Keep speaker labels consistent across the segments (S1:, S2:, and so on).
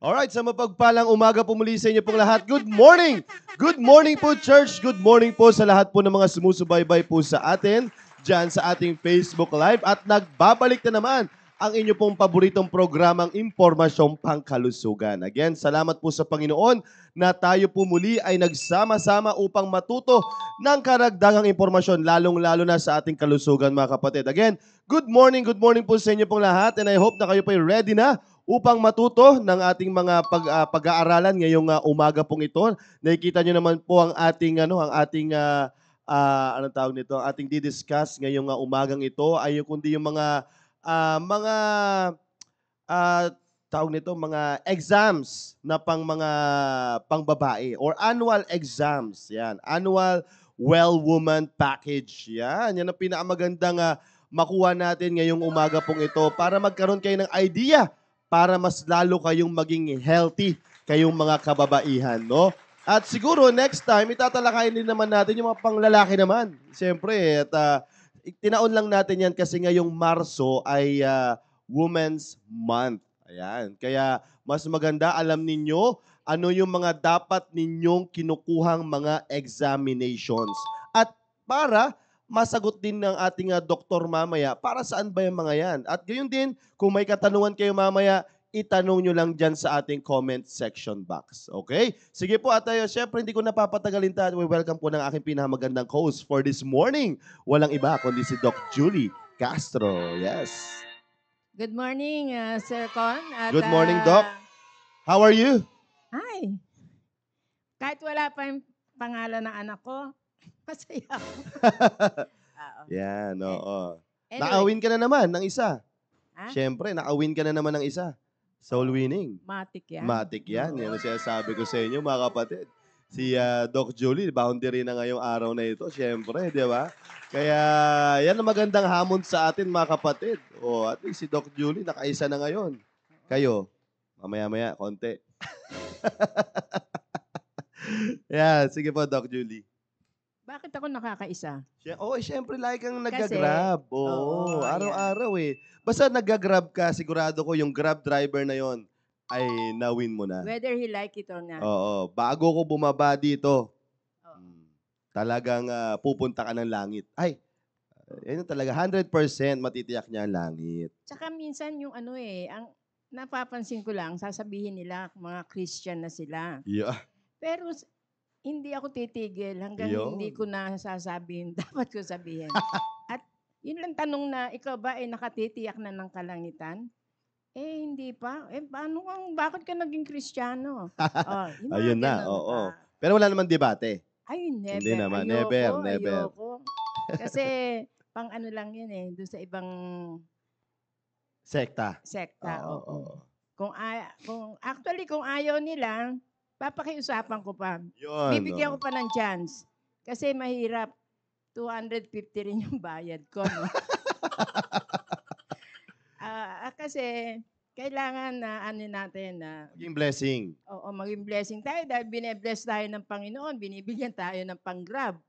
S1: Alright, sa mapagpalang umaga po muli sa inyo pong lahat. Good morning! Good morning po, church! Good morning po sa lahat po ng mga sumusubaybay po sa atin dyan sa ating Facebook Live. At nagbabalik na naman ang inyo pong paboritong programang Impormasyong Pangkalusugan. Again, salamat po sa Panginoon na tayo po muli ay nagsama-sama upang matuto ng karagdagang impormasyon, lalong-lalo na sa ating kalusugan, mga kapatid. Again, good morning po sa inyo pong lahat, and I hope na kayo po ay ready na upang matuto ng ating mga pag-aaralan ngayong umaga pong ito. Nakikita nyo naman po ang ating anong tawag nito, ang ating didiscuss ngayong umagang ito ay kundi yung mga ah, tawag nito, mga exams na mga pangbabae or annual exams. Yan, annual Well Woman Package. Yan ang pinakamagandang makuha natin ngayong umaga pong ito para magkaroon kayo ng idea para mas lalo kayong maging healthy kayong mga kababaihan, no? At siguro next time, itatalakayin din naman natin yung mga panglalaki naman. Siyempre, at tinaon lang natin yan kasi ngayong Marso ay Women's Month. Ayan. Kaya mas maganda alam ninyo ano yung mga dapat ninyong kinukuhang mga examinations. At para masagot din ng ating doktor mamaya, para saan ba yung mga yan? At gayon din, kung may katanungan kayo mamaya, itanong nyo lang dyan sa ating comment section box. Okay? Sige po, at syempre hindi ko napapatagalin tayo. We welcome po ng aking pinakamagandang host for this morning. Walang iba kundi si Doc Julie Castro. Yes.
S2: Good morning, Sir Con. At,
S1: Good morning, Doc. How are you?
S2: Hi. Kahit wala pa yung pangalan ng anak ko, masaya ako.
S1: Yan, oo.
S2: Anyway.
S1: Nakawin ka na naman ng isa.
S2: Ha?
S1: Siyempre, nakawin ka na naman ng isa. Soul winning.
S2: Matik yan.
S1: Matik yan. Yan ang sinasabi ko sa inyo, mga kapatid. Si Doc Julie, boundary na ngayong araw na ito, siyempre, di ba? Kaya yan ang magandang hamon sa atin, mga kapatid. O, at least si Doc Julie, nakaisa na ngayon. Kayo, mamaya-maya, konti. Yeah, sige po, Doc Julie.
S2: Bakit ako nakakaisa?
S1: Siyempre, like kang nag-grab. Oo,
S2: oo,
S1: araw-araw eh. Basta nag-grab ka, sigurado ko yung grab driver na yon ay na-win mo na.
S2: Whether he like it or not.
S1: Oo, bago ko bumaba dito,
S2: Oo.
S1: talagang pupunta ka ng langit. Ay, yun talaga, 100% matitiyak niya ang langit.
S2: Tsaka minsan yung ang napapansin ko lang, sasabihin nila mga Christian na sila.
S1: Yeah.
S2: Pero hindi ako titigil hanggang
S1: Yun.
S2: hindi ko na sasabihin dapat ko sabihin. At yun lang tanong na, ikaw ba ay nakatitiyak na ng kalangitan? Hindi pa. Bakit ka naging Kristiyano? Yung mga
S1: Ayun na,
S2: ganun
S1: oo.
S2: ba?
S1: Pero wala naman debate.
S2: Ay, never.
S1: Hindi naman,
S2: Ayoko,
S1: never.
S2: ayoko. Kasi pang ano lang yun doon sa ibang
S1: Sekta.
S2: sekta.
S1: Oo.
S2: Kung ayaw nila, papakiusapan ko pa.
S1: Yun.
S2: Bibigyan ko pa ng chance. Kasi mahirap. 250 rin yung bayad ko, no? Kasi kailangan na natin na
S1: Maging blessing.
S2: maging blessing tayo dahil bine-bless tayo ng Panginoon, binibigyan tayo ng pang-grab.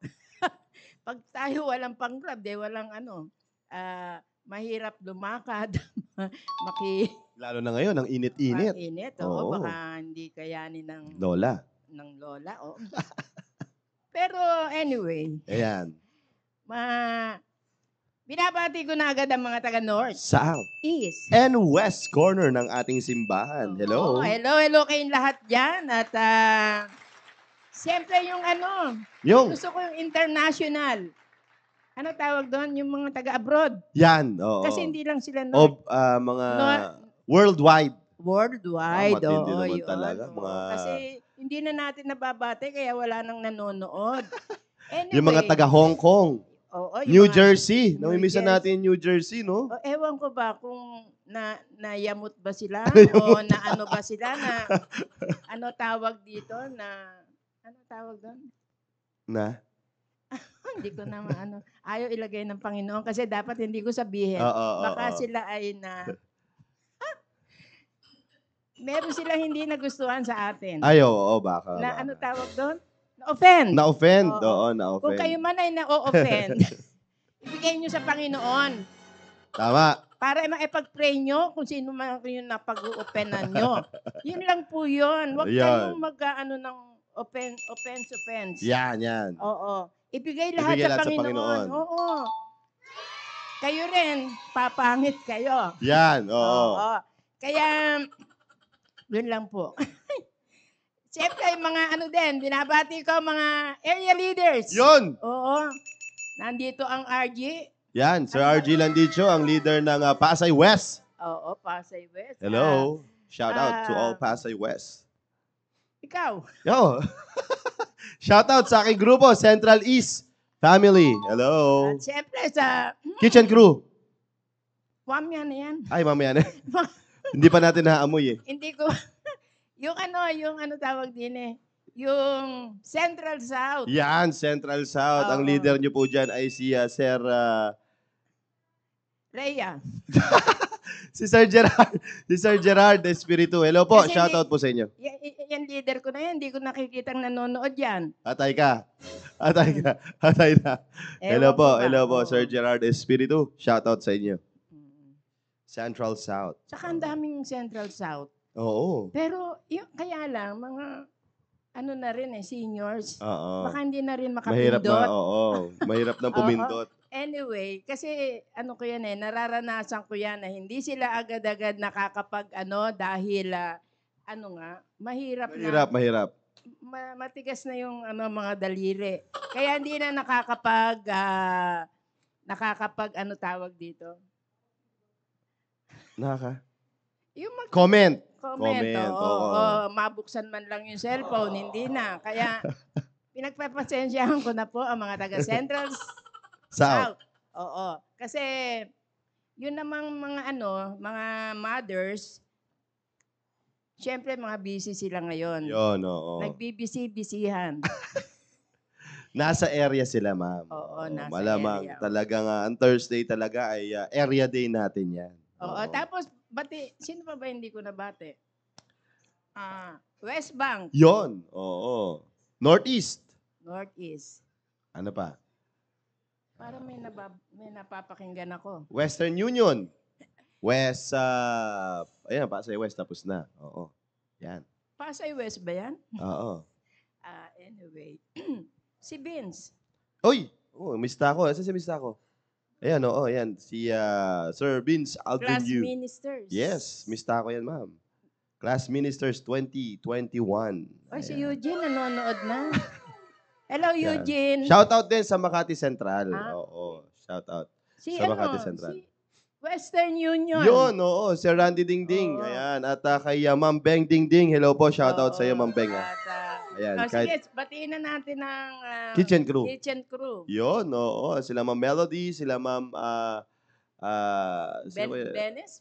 S2: Pag tayo walang pang-grab, walang mahirap lumakad,
S1: Lalo na ngayon, ang init-init.
S2: init,
S1: Oo.
S2: baka hindi kayanin ng
S1: Lola.
S2: lola, Pero anyway,
S1: Ayan.
S2: binabati ko na agad ang mga taga-North,
S1: South
S2: East,
S1: and West corner ng ating simbahan. Hello.
S2: hello kayong lahat dyan. At siyempre
S1: Yung,
S2: gusto ko yung international. Ano tawag doon? Yung mga taga-abroad.
S1: yan. Oo.
S2: Kasi hindi lang sila North.
S1: Mga
S2: North.
S1: worldwide.
S2: Worldwide.
S1: Matindi naman
S2: yun,
S1: talaga.
S2: Kasi hindi na natin nababate kaya wala nang nanonood. Anyway,
S1: Yung mga taga Hong Kong,
S2: yung
S1: New
S2: mga-
S1: Jersey.
S2: New
S1: Namimisan
S2: Jersey.
S1: natin New Jersey, no?
S2: Ewan ko ba kung nayamot ba sila
S1: Nayamot.
S2: o na ano ba sila na ano tawag dito na ano tawag doon?
S1: Na?
S2: Hindi ko na ayaw ilagay ng Panginoon kasi dapat hindi ko sabihin.
S1: Oo.
S2: Baka sila ay meron silang hindi nagustuhan sa atin.
S1: Ay, oo, baka.
S2: Na
S1: baka.
S2: ano tawag doon? Na-offend.
S1: Na-offend.
S2: Oo.
S1: Oo, na-offend.
S2: Kung kayo man ay na-offend, ibigay nyo sa Panginoon.
S1: Tama.
S2: para maipag-pray nyo kung sino man yung napag-uupenan nyo. Yun lang po yun. Huwag
S1: Ayan.
S2: kayong mag-ano ng offense.
S1: Yan.
S2: Oo. Ibigay lahat
S1: Ibigay
S2: sa
S1: lahat sa
S2: Panginoon.
S1: Panginoon.
S2: Oo. Kayo rin, papangit kayo.
S1: Yan, oo.
S2: Oo. Kaya, yun lang po. Siyempre, mga ano din, binabati ko mga area leaders.
S1: Yun!
S2: Oo. Nandito ang RG.
S1: Yan, Sir RG Landicho, ang leader ng Pasay West.
S2: Oo, Pasay West.
S1: Hello. Shout out to all Pasay West.
S2: Ikaw.
S1: Yo. Shout out sa aking grupo, Central East Family. Hello.
S2: At siyempre sa
S1: Kitchen Crew.
S2: Wamya na yan.
S1: Ay, mamaya na. Hindi pa natin naamoy eh.
S2: Hindi ko, yung ano tawag din eh, yung Central South.
S1: Yan, Central South. Ang
S2: Oo.
S1: leader nyo po dyan ay si Sir...
S2: Rhea.
S1: si Sir Gerard. Si Sir Gerard Espiritu. Hello po.
S2: Kasi
S1: Shout out po sa inyo.
S2: Yan leader ko na yan, hindi ko nakikitang nanonood yan.
S1: Atay ka. Atay na. Hello
S2: Ewan
S1: po.
S2: ko ba?
S1: Hello po,
S2: Oo.
S1: Sir Gerard Espiritu. Shout out sa inyo.
S2: Mm.
S1: Central South.
S2: Saka ang daming Central South.
S1: Oo.
S2: Pero kaya lang, mga ano na rin eh, seniors,
S1: Oo.
S2: baka hindi na rin
S1: Mahirap
S2: makapindot.
S1: Mahirap na pumindot.
S2: Anyway, kasi ano ko yan eh, nararanasan ko yan na hindi sila agad-agad nakakapag dahil mahirap na.
S1: Mahirap.
S2: Matigas na yung mga daliri. Kaya hindi na nakakapag tawag dito. Yung
S1: Comment.
S2: comment,
S1: Oo.
S2: oo, mabuksan man lang yung cellphone, hindi na. Kaya pinagpapasensyahan ko na po ang mga taga Central
S1: South.
S2: Oo. Kasi yun namang mga mothers, syempre mga busy sila ngayon.
S1: Yun, oo.
S2: Nagbibisi-bisihan.
S1: Nasa area sila, ma'am.
S2: Oo, nasa
S1: Malamang
S2: area.
S1: talagang ang Thursday talaga ay area day natin yan.
S2: Oo. Tapos, sino pa ba hindi ko nabate? West Bank,
S1: Yon, oo. Northeast.
S2: Northeast.
S1: Ano pa?
S2: Parang may napapakinggan ako.
S1: Western Union. West, ayan, Pasay West, tapos na. Oo. Yan.
S2: Pasay West ba yan?
S1: Oo.
S2: Anyway. Si Vince.
S1: Uy! Oh, mista ko. Saan si mista ko? Ayan, oo, ayan. Si Sir Vince
S2: Class
S1: Alvin Yu.
S2: Ministers.
S1: Yes, mista ko yan, ma'am. Class Ministers 2021.
S2: Oy, si
S1: Ayan.
S2: Eugene nanonood na. Hello,
S1: Yan.
S2: Eugene.
S1: Shout out din sa Makati Central.
S2: Ah.
S1: Oo, shout out.
S2: Si
S1: sa Makati Central.
S2: Si Western Union.
S1: Yun, oo, si Randy Dingding.
S2: Oo.
S1: Ayan, at kay Ma'am Beng Dingding. Hello po, shout out sa iyo, Ma'am Beng.
S2: At,
S1: Ayan,
S2: sige, batiin na natin ang
S1: Kitchen Crew.
S2: Kitchen Crew.
S1: Yun, oo. Sila Ma'am Melody, sila Ma'am
S2: Benes?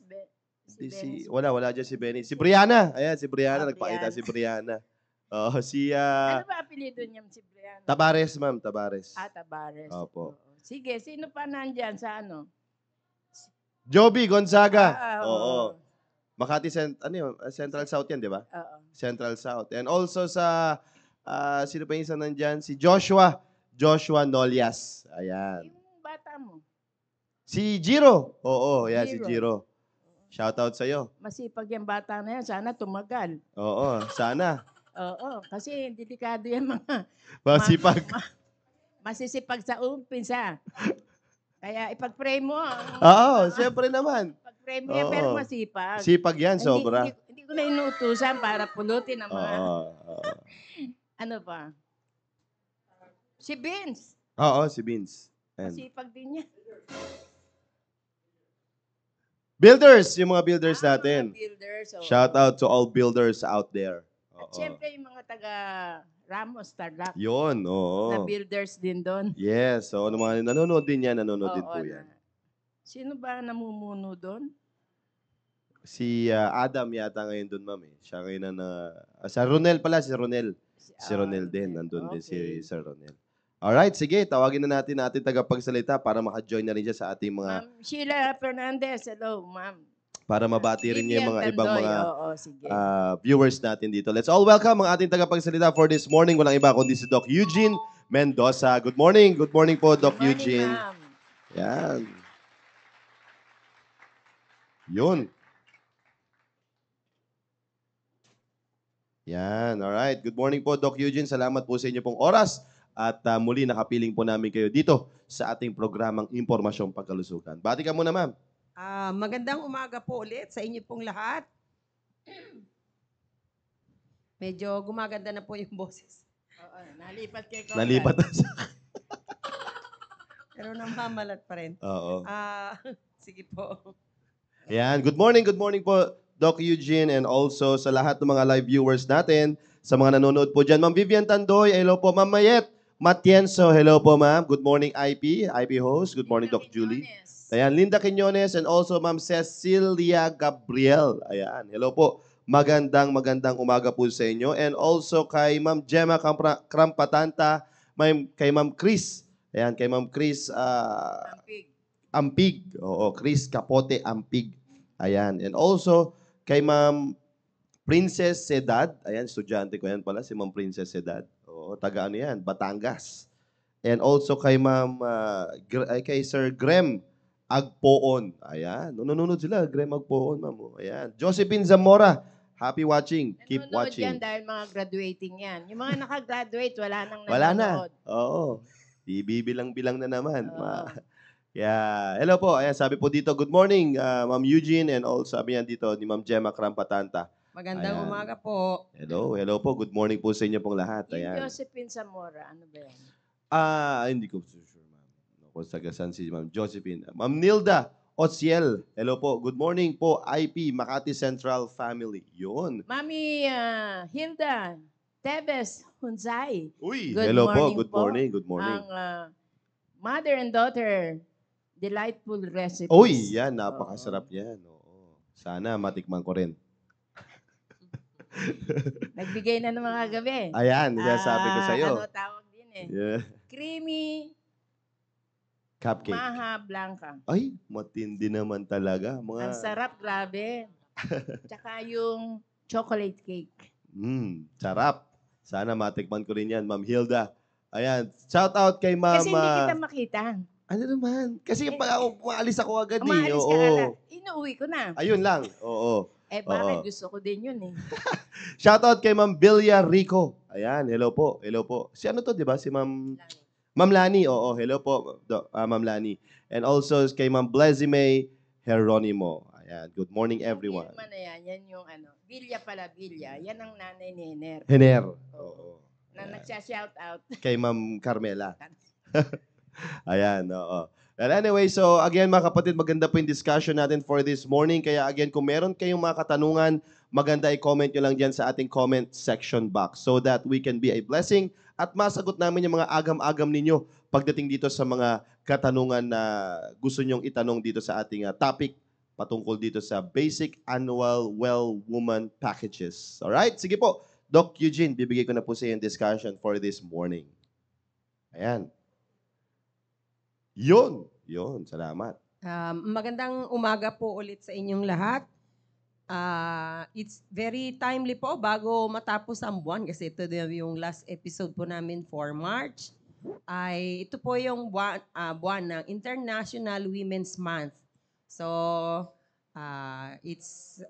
S1: wala dyan si Benny. Si Brianna. Ayan, si Brianna.
S2: Ah,
S1: Nagpakita
S2: Brianna.
S1: si Brianna. Oo, si
S2: Ano ba apelido niya si Brian?
S1: Tabares, ma'am. Tabares.
S2: Tabares.
S1: Opo.
S2: Oo. Sige, sino pa nandyan sa
S1: Joby Gonzaga.
S2: oo.
S1: Oo. Makati Central South yan, di ba?
S2: Oo.
S1: Central South. And also sa, sino pa yung isa nandyan? Si Joshua Nolias. Ayan.
S2: Yung bata mo,
S1: Si Jiro. Oo, yan si
S2: Jiro.
S1: Jiro. Shout out sa'yo.
S2: masipag yung bata na yan, sana tumagal.
S1: Oo, sana.
S2: Oo, kasi delikado yan mga
S1: Masipag.
S2: masisipag sa umpisa. Kaya ipag-pray mo.
S1: Oo, siyempre naman.
S2: Pag-pray mo yan, pero
S1: Oo.
S2: masipag.
S1: Sipag yan, sobra.
S2: Hindi ko na inuutusan para pulutin ang mga,
S1: Oo.
S2: ano pa. Si Vince,
S1: Oo, si Vince. And
S2: masipag din yan.
S1: builders, yung mga builders
S2: Mga
S1: natin.
S2: builders, oo.
S1: Shout out to all builders out there.
S2: At
S1: Oo.
S2: syempre yung mga taga Ramos, Tarlac,
S1: Yun,
S2: na
S1: oo.
S2: builders din doon.
S1: Yes, so mga nanonood din yan, nanonood din
S2: Oo,
S1: po yan.
S2: Sino ba namumuno doon?
S1: Si Adam yata ngayon doon, ma'am. Eh. Siya ngayon sa Ronel pala, si Ronel. Si Ronel din, nandun din si
S2: Okay.
S1: Sir Ronel. Alright, sige, tawagin na natin ating tagapagsalita para maka-join na rin siya sa ating mga,
S2: Ma'am Sheila Fernandez, hello, ma'am.
S1: para mabati rin niya yung mga
S2: Vivian
S1: ibang
S2: Tandoy,
S1: mga
S2: oo, sige.
S1: viewers natin dito. Let's all welcome ang ating tagapagsalita for this morning. Walang iba kundi si Doc Eugene Mendoza. Good morning. Good morning po, Doc
S2: Good morning,
S1: Eugene.
S2: ma'am.
S1: Yan. Yun. Yan, alright. Good morning po, Doc Eugene. Salamat po sa inyo pong oras. At muli nakapiling po namin kayo dito sa ating programang Impormasyong Pagkalusugan. Bati ka muna, ma'am.
S3: Magandang umaga po ulit sa inyo pong lahat. Medyo gumaganda na po yung boses.
S2: Oo, nalipat kay Conrad.
S1: Nalipat na sa...
S3: Pero namamalat pa rin.
S1: Oo.
S3: Sige po.
S1: Ayan, good morning po, Doc Eugene, and also sa lahat ng mga live viewers natin, sa mga nanonood po dyan. Ma'am Vivian Tandoy, hello po. Ma'am Mayet Matienzo, hello po, ma'am. Good morning, IP host. Good morning, Doc Julie. Ayan, Linda Quiñones, and also Ma'am Cecilia Gabriel. Ayan, hello po. Magandang umaga po sa inyo. And also kay Ma'am Gemma Krampatanta, kay Ma'am Chris. Ayan, kay Ma'am Chris Ampig. Oo, Chris Capote Ampig. Ayan. And also, kay Ma'am Princess Sedad. Ayan, estudyante ko yan pala, si Ma'am Princess Sedad. Oo, taga ano yan, Batangas. And also kay Ma'am, kay Sir Grem Agpoon. Ayan, nanonood sila, Grem Agpoon, Ma'am. Ayan. Josephine Zamora, happy watching. Keep
S2: Nanonood
S1: watching.
S2: yan dahil mga graduating yan. Yung mga nakagraduate, wala nang
S1: Wala na.
S2: nanonood.
S1: Oo. Ibibilang-bilang na naman.
S2: Oo.
S1: Yeah. Hello po. Ayan, sabi po dito, good morning, Ma'am Eugene, and also sabi yan dito ni Ma'am Gemma Krampatanta.
S3: Magandang
S1: Ayan.
S3: umaga po.
S1: Hello po. Good morning po sa inyo pong lahat.
S2: Yung
S1: Ayan.
S2: Josephine Zamora, ano ba yan?
S1: Hindi ko sure, ma'am. Kung sagasan si Ma'am Josephine. Ma'am Nilda Ociel. Hello po. Good morning po, IP, Makati Central Family. Yun.
S2: Mami Hilda Tebes Hunzay.
S1: Uy,
S2: Good
S1: hello po.
S2: morning
S1: Good
S2: po.
S1: morning. Good morning.
S2: Ang mother and daughter, delightful recipes.
S1: Uy, yan. Napakasarap yan. Oo. Sana matikman ko rin.
S2: Nagbigay na ng mga gabi.
S1: Ayan, sabi ko sa'yo.
S2: Ano tawag din eh?
S1: Yeah.
S2: Creamy
S1: Cupcake.
S2: Maha Blanca.
S1: Ay, matindi naman talaga.
S2: Ang sarap, grabe. Tsaka yung chocolate cake.
S1: Sarap. Sana matikman ko rin yan, Ma'am Hilda. Ayan, shout out kay Ma'am.
S2: Kasi hindi kita makita.
S1: Ano naman? Kasi pag maalis ako agad
S2: Umaalis ka
S1: Oo.
S2: ala. Inuwi ko na.
S1: Ayun lang. Oo.
S2: Bakit
S1: Oo.
S2: gusto ko din yun eh.
S1: Shout out kay Ma'am Bilya Rico. Ayan, hello po. Hello po. Si ano to, di ba? Si Ma'am Lani. Oo, hello po, Ma'am Lani. And also kay Ma'am Blesime Heronimo. Ayan, good morning everyone.
S2: Yung na yan, yan yung ano. Bilya pala, Bilya. Yan ang nanay ni Hener.
S1: Hener. Oo.
S2: Na
S1: Ayan.
S2: nagsya-shout out.
S1: Kay Ma'am Carmela. Ayan, oo. Well, anyway, so again mga kapatid, maganda po yung discussion natin for this morning. Kaya again, kung meron kayong mga katanungan, maganda i-comment nyo lang dyan sa ating comment section box so that we can be a blessing at masagot namin yung mga agam-agam ninyo pagdating dito sa mga katanungan na gusto nyong itanong dito sa ating topic patungkol dito sa Basic Annual Well Woman Packages. Alright? Sige po, Doc Eugene, bibigay ko na po sa iyo yung discussion for this morning. Ayan. Yun. Salamat.
S3: Magandang umaga po ulit sa inyong lahat. It's very timely po bago matapos ang buwan kasi ito yung last episode po namin for March. Ito po yung buwan ng International Women's Month. So, it's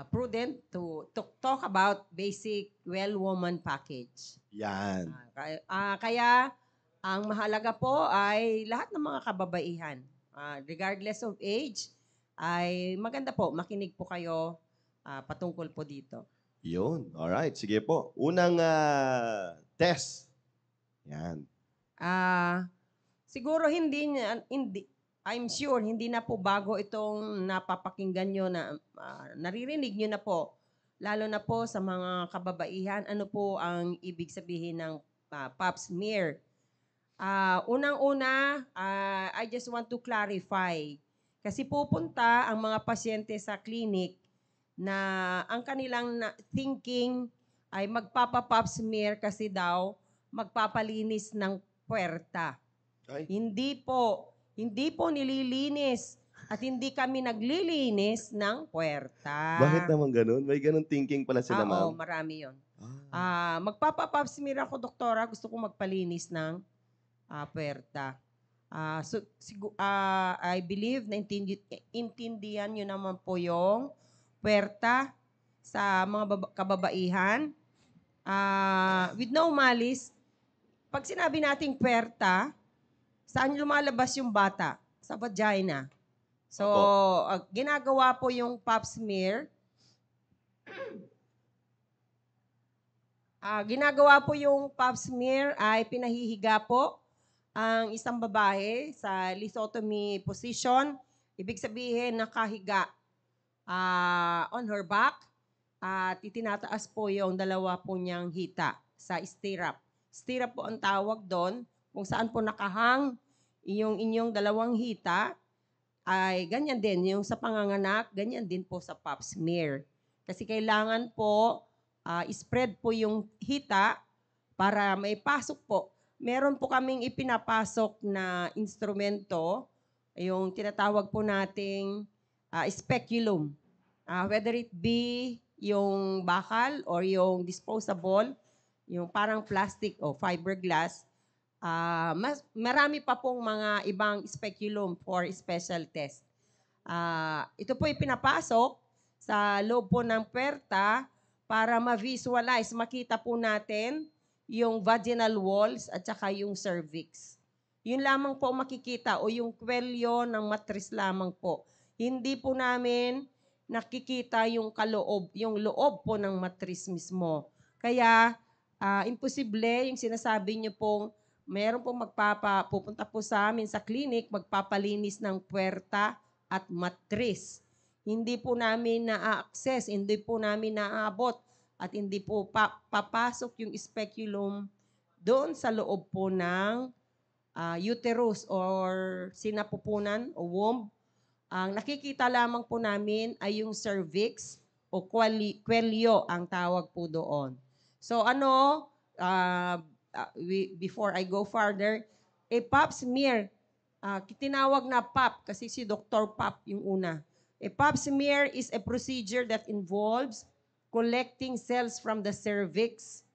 S3: prudent to talk about Basic Well Woman Package.
S1: Yan.
S3: Kaya, ang mahalaga po ay lahat ng mga kababaihan, regardless of age, ay maganda po, makinig po kayo patungkol po dito.
S1: Yun. Alright, sige po. Unang test. Yan.
S3: Siguro hindi, I'm sure hindi na po bago itong napapakinggan nyo na naririnig nyo na po, lalo na po sa mga kababaihan, ano po ang ibig sabihin ng pap smear. Unang-una, I just want to clarify. Kasi pupunta ang mga pasyente sa clinic na ang kanilang thinking ay magpapa-pap smear kasi daw magpapalinis ng puwerta.
S1: Ay.
S3: Hindi po nililinis at hindi kami naglilinis ng puwerta.
S1: Bakit naman ganun? May ganun thinking pala sila,
S3: Oo,
S1: ma'am.
S3: marami yun. Magpapa-pap smear ako, doktora. Gusto kong magpalinis ng puwerta. I believe na intindihan nyo naman po yung puwerta sa mga kababaihan. With no malice, pag sinabi nating puwerta, saan lumalabas yung bata? Sa vagina. So,
S1: Opo.
S3: ginagawa po yung pap smear. Ginagawa po yung pap smear ay pinahihiga po ang isang babae sa lithotomy position. Ibig sabihin, nakahiga on her back at itinataas po yung dalawa po niyang hita sa stirrup. Stirrup po ang tawag doon kung saan po nakahang yung inyong dalawang hita ay ganyan din. Yung sa panganganak, ganyan din po sa pap smear. Kasi kailangan po spread po yung hita para may pasok po. Meron po kaming ipinapasok na instrumento, yung tinatawag po nating speculum. Whether it be yung bakal or yung disposable, yung parang plastic o fiberglass, marami pa pong mga ibang speculum for special test. Ito po ipinapasok sa loob po ng puwerta para ma-visualize, makita po natin yung vaginal walls at saka yung cervix. Yun lamang po makikita o yung kwelyo ng matris lamang po. Hindi po namin nakikita yung kaloob, yung loob po ng matris mismo. Kaya, imposible yung sinasabi niyo pong meron pong pupunta po sa amin sa clinic, magpapalinis ng puwerta at matris. Hindi po namin na-access, hindi po namin naabot, at hindi po papasok yung speculum doon sa loob po ng uterus or sinapupunan o womb. Ang nakikita lamang po namin ay yung cervix o kwelyo ang tawag po doon. So before I go further, a pap smear, tinawag na pap kasi si Dr. Pap yung una. A pap smear is a procedure that involves collecting cells from the cervix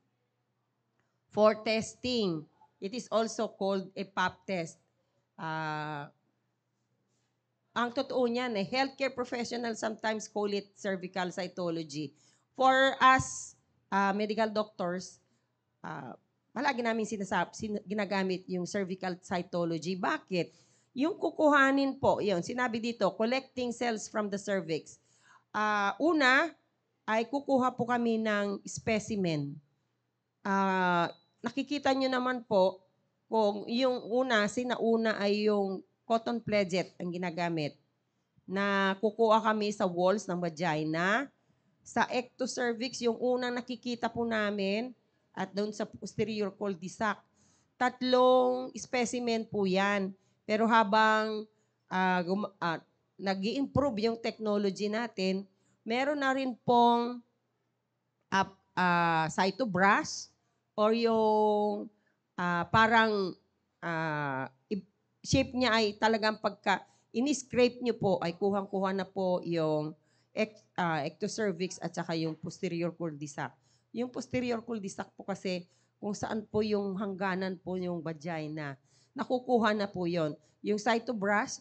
S3: for testing. It is also called a pap test. Ang totoo niyan, healthcare professionals sometimes call it cervical cytology. For us, medical doctors, palagi namin ginagamit yung cervical cytology. Bakit? Yung kukuhanin po, yun, sinabi dito, collecting cells from the cervix. Una, ay kukuha po kami ng specimen. Nakikita nyo naman po, kung yung sinauna ay yung cotton pledget ang ginagamit, na kukuha kami sa walls ng vagina. Sa ectocervix, yung unang nakikita po namin, at doon sa posterior cul-de-sac. 3 specimen po yan. Pero habang nag-i-improve yung technology natin, meron na rin pong cytobrush or yung parang shape niya ay talagang pagka ini-scrape niyo po ay kuhang-kuha na po yung ectocervix at saka yung posterior cul-de-sac. Yung posterior cul-de-sac po kasi kung saan po yung hangganan po yung vagina. Nakukuha na po yon. Yung cytobrush,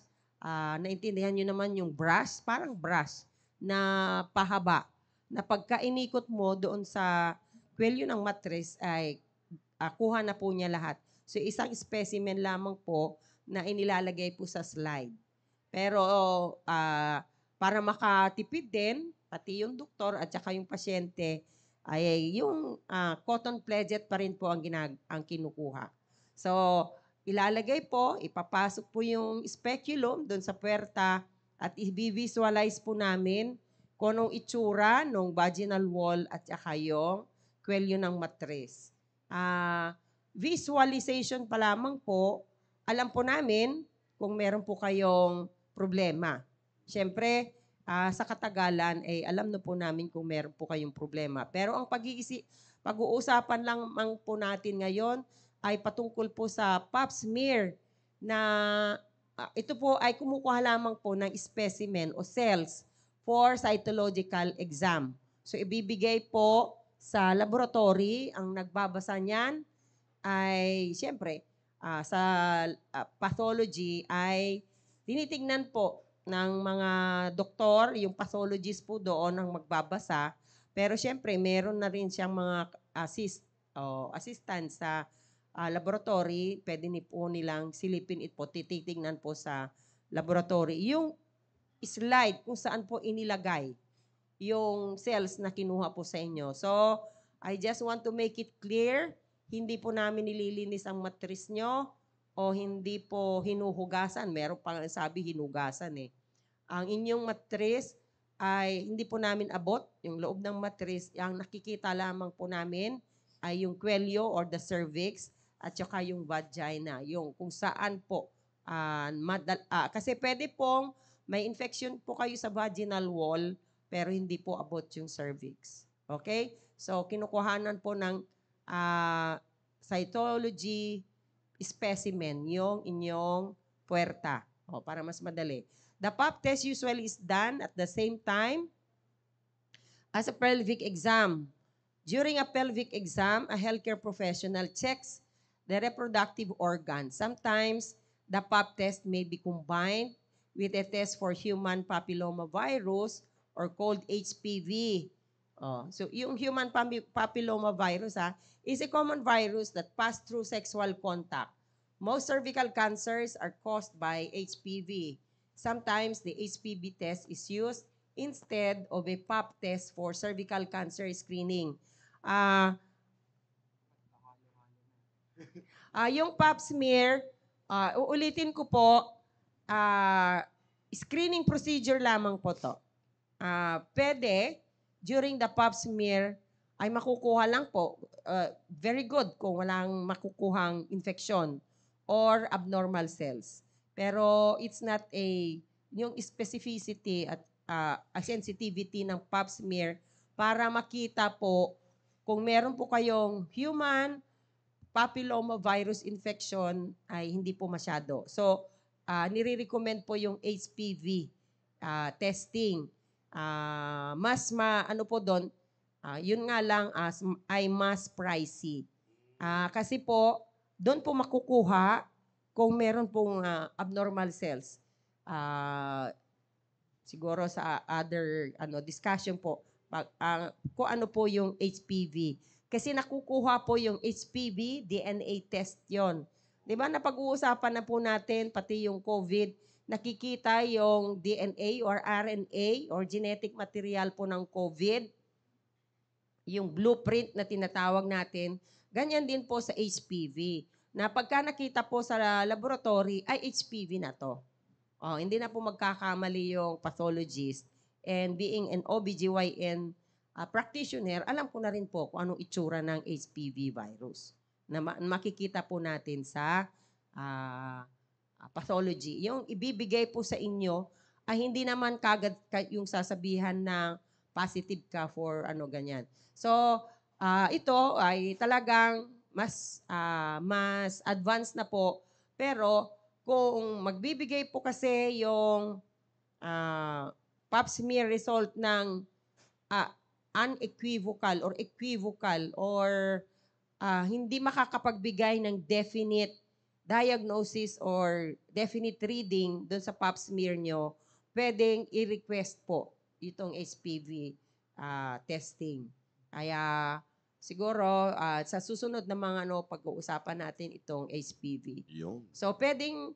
S3: naintindihan nyo naman yung brush, parang brush na pahaba. Na pagka inikot mo doon sa kwelyo ng matris ay kuha na po niya lahat. So isang specimen lamang po na inilalagay po sa slide. Pero para makatipid din, pati yung doktor at saka yung pasyente, ay yung cotton pledget pa rin po ang kinukuha. So, ilalagay po, ipapasok po yung speculum doon sa puwerta at i-visualize po namin kung anong itsura ng vaginal wall at saka yung kwelyo ng matris. Visualization pa lamang po, alam po namin kung meron po kayong problema. Siyempre, sa katagalan, alam na po namin kung meron po kayong problema. Pero ang pag-uusapan lang po natin ngayon ay patungkol po sa pap smear na ito po ay kumukuha lamang po ng specimen o cells for cytological exam. So ibibigay po sa laboratory, ang nagbabasa niyan ay siyempre sa pathology ay tinitignan po ng mga doktor, yung pathologist po doon ang magbabasa. Pero syempre, meron na rin siyang mga assistant sa laboratory. Pwede po nilang silipin ito po, tititignan po sa laboratory. Yung slide kung saan po inilagay yung cells na kinuha po sa inyo. So, I just want to make it clear, hindi po namin nililinis ang matris nyo o hindi po hinuhugasan. Meron pang sabi hinugasan eh. Ang inyong matris ay hindi po namin abot, yung loob ng matris. Ang nakikita lamang po namin ay yung kwelyo or the cervix at saka yung vagina, yung kung saan po. Kasi pwede pong may infection po kayo sa vaginal wall, pero hindi po abot yung cervix. Okay? So, kinukuhanan po ng cytology specimen, yung inyong puwerta. Para mas madali. The pap test usually is done at the same time as a pelvic exam. During a pelvic exam, a healthcare professional checks the reproductive organs. Sometimes, the pap test may be combined with a test for human papillomavirus or called HPV. So, yung human papillomavirus is a common virus that passes through sexual contact. Most cervical cancers are caused by HPV. Sometimes the HPV test is used instead of a pap test for cervical cancer screening. Yung pap smear, uulitin ko po, screening procedure lamang po to. Pwede, during the pap smear, ay makukuha lang po. Very good kung walang makukuhang infection or abnormal cells. Pero it's not yung specificity at sensitivity ng pap smear para makita po kung meron po kayong human papillomavirus infection ay hindi po masyado. So, nire-recommend po yung HPV testing. Ano po doon, yun nga lang ay mas pricey. Kasi po, doon po makukuha kung meron pong abnormal cells. Siguro sa other discussion po, kung ano po yung HPV. Kasi nakukuha po yung HPV, DNA test yon. Di ba napag-uusapan na po natin, pati yung COVID, nakikita yung DNA or RNA or genetic material po ng COVID, yung blueprint na tinatawag natin, ganyan din po sa HPV. Na pagka nakita po sa laboratory, ay HPV na to. Hindi na po magkakamali yung pathologist. And being an OBGYN practitioner, alam ko na rin po kung anong itsura ng HPV virus. Na makikita po natin sa pathology. Yung ibibigay po sa inyo ay hindi naman kagad yung sasabihan na positive ka for ganyan. So, ito ay talagang mas advanced na po. Pero kung magbibigay po kasi yung pap smear result ng unequivocal or equivocal or hindi makakapagbigay ng definite diagnosis or definite reading doon sa pap smear nyo, pwedeng i-request po itong HPV testing. Kaya siguro sa susunod na mga pag-uusapan natin itong HPV.
S1: Yung.
S3: So pwedeng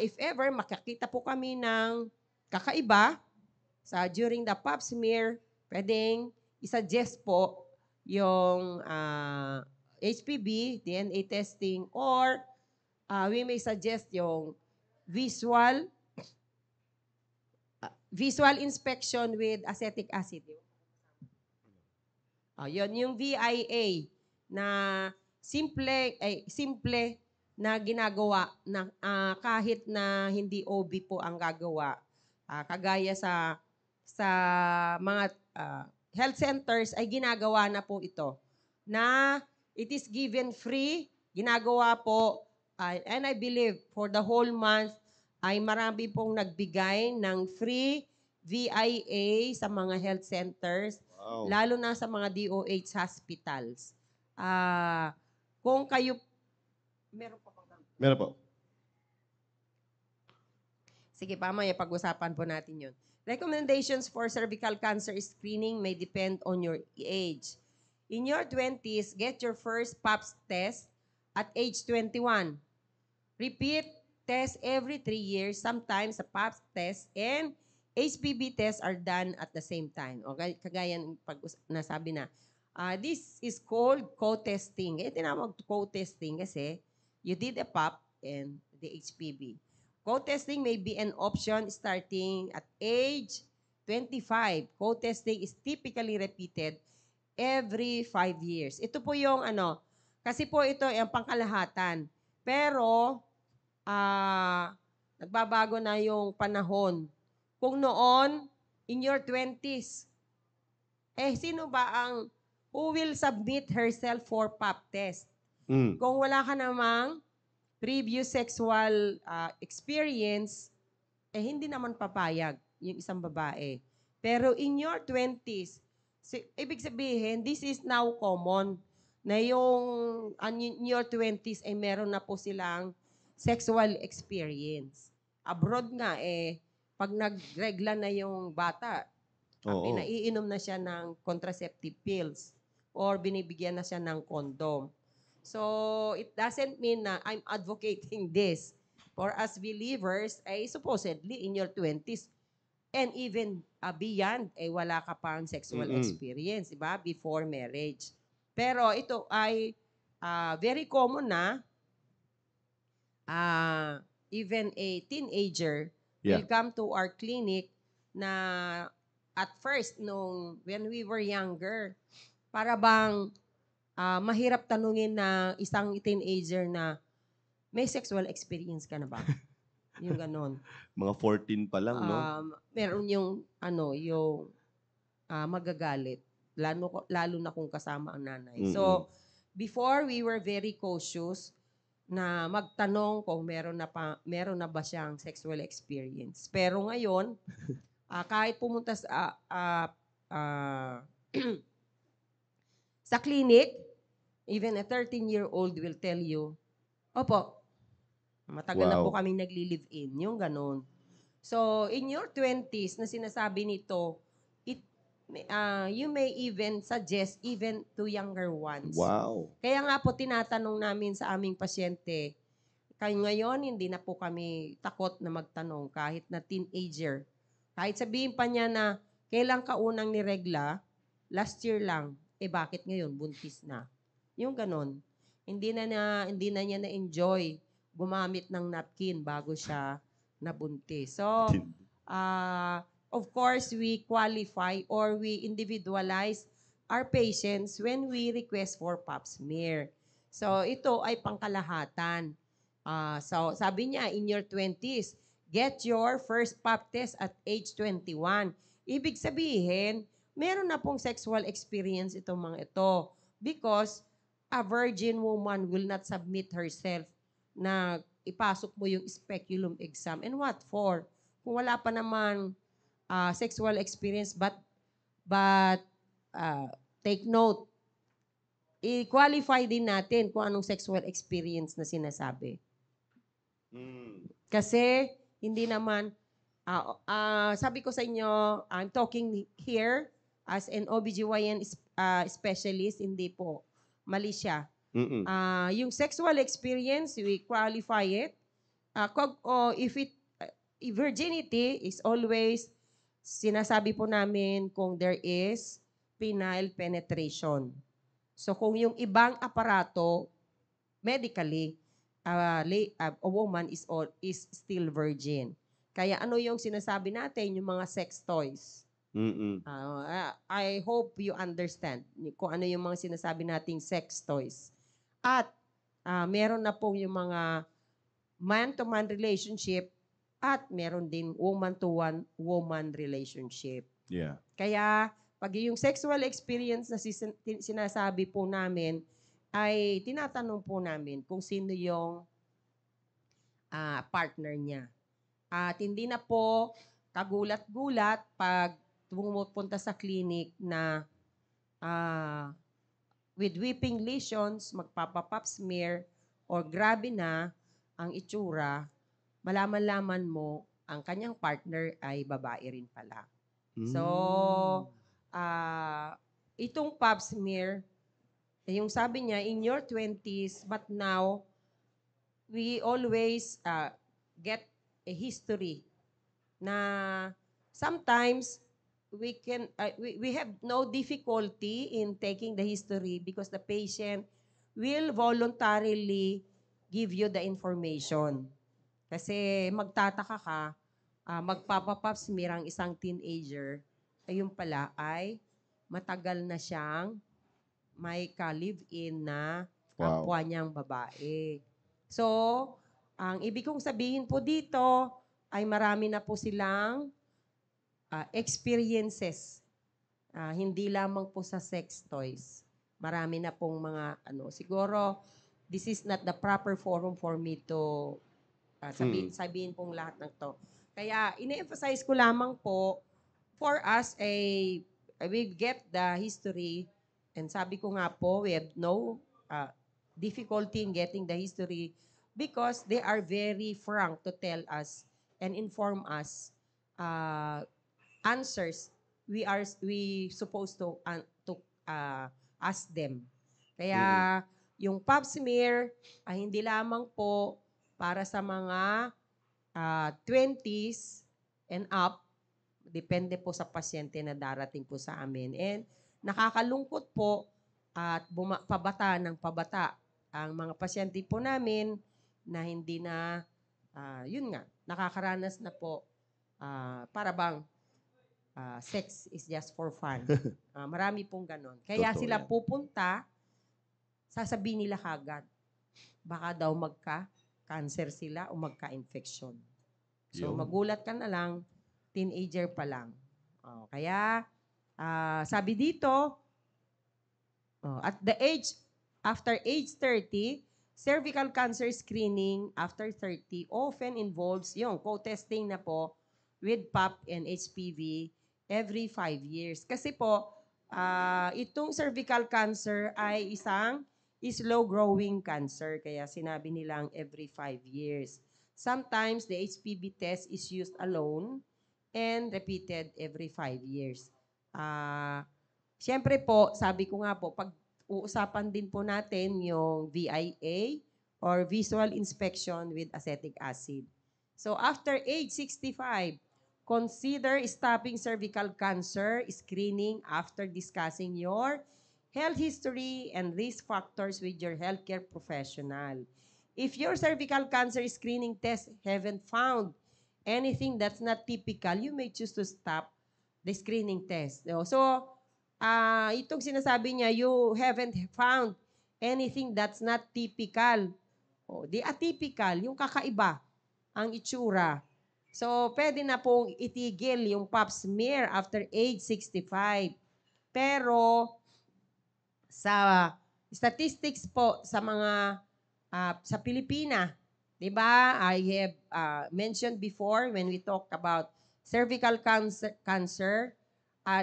S3: if ever makakita po kami ng kakaiba during the pap smear, pwedeng i-suggest po yung HPV, DNA testing, or we may suggest yung visual inspection with acetic acid. Yun, yung VIA na simple na ginagawa na kahit na hindi OB po ang gagawa. Kagaya sa mga health centers ay ginagawa na po ito. Na it is given free, ginagawa po, and I believe for the whole month ay marami pong nagbigay ng free VIA sa mga health centers.
S1: Wow.
S3: Lalo na sa mga DOH hospitals. Kung kayo, meron pa bang
S1: Meron po.
S3: Sige, mamaya pag-usapan po natin yun. Recommendations for cervical cancer screening may depend on your age. In your 20s, get your first PAPS test at age 21. Repeat test every 3 years. Sometimes the PAPS test and HPV test are done at the same time. Okay? Kagaya ng pag nasabi na. This is called co-testing. Tinawag co-testing kasi you did a PAP and the HPV. Co-testing may be an option starting at age 25. Co-testing is typically repeated every 5 years. Ito po yung kasi po ito ay ang pangkalahatan. Pero, nagbabago na yung panahon. Kung noon, in your 20s, sino ba who will submit herself for PAP test? Kung wala ka namang previous sexual experience, hindi naman papayag yung isang babae. Pero in your 20s, ibig sabihin, this is now common na yung in your 20s ay meron na po silang sexual experience. Abroad nga, pag nagregla na yung bata, pinaiinom na siya ng contraceptive pills or binibigyan na siya ng condom. So, it doesn't mean na I'm advocating this. For us believers, supposedly in your 20s and even beyond, wala ka pang sexual experience, diba? Before marriage. Pero ito ay very common na even a teenager will come to our clinic na at first, when we were younger, para bang mahirap tanungin na isang teenager na may sexual experience ka na ba? Yung ganon.
S1: Mga 14 pa lang, no?
S3: Meron yung magagalit. Lalo na kung kasama ang nanay. So, before we were very cautious na magtanong kung meron na ba siyang sexual experience. Pero ngayon, kahit pumunta sa clinic, even a 13-year-old will tell you, opo, matagal na po kaming nagli-live-in. Yung ganon. So, in your 20s na sinasabi nito, you may even suggest even to younger ones.
S1: Wow.
S3: Kaya nga po tinatanong namin sa aming pasyente, kayo ngayon hindi na po kami takot na magtanong kahit na teenager. Kahit sabihin pa niya na kailan ka unang niregla, last year lang, bakit ngayon buntis na? Yung ganon. Hindi na niya na-enjoy gumamit ng napkin bago siya nabuntis. So, of course, we qualify or we individualize our patients when we request for pap smear. So, ito ay pangkalahatan. So, sabi niya, in your 20s, get your first pap test at age 21. Ibig sabihin, meron na pong sexual experience itong mga ito because a virgin woman will not submit herself na ipasok mo yung speculum exam. And what for? Kung wala pa naman sexual experience, but take note, i-qualify din natin kung anong sexual experience na sinasabi. Kasi, hindi naman, sabi ko sa inyo, I'm talking here as an OBGYN specialist, hindi po, mali siya. Yung sexual experience, we qualify it. If virginity is always, sinasabi po namin kung there is penile penetration. So kung yung ibang aparato, medically, a woman is still virgin. Kaya ano yung sinasabi natin, yung mga sex toys. I hope you understand kung ano yung mga sinasabi nating sex toys. At meron na pong yung mga man-to-man relationship at meron din woman-to-woman relationship.
S1: Yeah.
S3: Kaya pag yung sexual experience na sinasabi po namin, ay tinatanong po namin kung sino yung partner niya. At hindi na po kagulat-gulat pag pumupunta sa clinic na with weeping lesions, magpapa-pap smear, or grabe na, ang itsura, malaman-laman mo ang kanyang partner ay babae rin pala. So, itong pap smear, yung sabi niya, in your 20s, but now, we always get a history na sometimes we have no difficulty in taking the history because the patient will voluntarily give you the information. Kasi magtataka ka, magpapapap smear ang isang teenager, ayun pala ay matagal na siyang may ka-live-in na
S1: Wow.
S3: kapwa niyang babae. So, ang ibig kong sabihin po dito ay marami na po silang experiences. Hindi lamang po sa sex toys. Marami na pong mga siguro this is not the proper forum for me to sabihin pong lahat ng to. Kaya ine-emphasize ko lamang po for us we get the history and sabi ko nga po we have no difficulty in getting the history because they are very frank to tell us and inform us answers we supposed to ask them. Kaya yung pap smear ay hindi lamang po para sa mga 20s and up, depende po sa pasyente na darating po sa amin. And nakakalungkot po at pabata ng pabata ang mga pasyente po namin na hindi na, yun nga, nakakaranas na po para bang sex is just for fun. Marami pong ganon. Kaya
S1: Totoo
S3: sila
S1: yan.
S3: pupunta, sasabihin nila kagad, baka daw magka-cancer sila o magka-infection. So
S1: Yun.
S3: magulat ka na lang, teenager pa lang. Kaya sabi dito, after age 30, cervical cancer screening after 30 often involves yung co-testing na po with PAP and HPV every 5 years. Kasi po, itong cervical cancer ay isang slow-growing cancer. Kaya sinabi nilang every 5 years. Sometimes the HPV test is used alone and repeated every 5 years. Siyempre po, sabi ko nga po, pag uusapan din po natin yung VIA or visual inspection with acetic acid. So after age 65, consider stopping cervical cancer screening after discussing your health history and risk factors with your healthcare professional. If your cervical cancer screening test haven't found anything that's not typical, you may choose to stop the screening test. So, itong sinasabi niya, you haven't found anything that's not typical. The atypical, yung kakaiba, ang itsura. So, pwede na pong itigil yung pap smear after age 65. Pero, sa statistics po sa mga sa Pilipina, di ba? I have mentioned before when we talked about cervical cancer,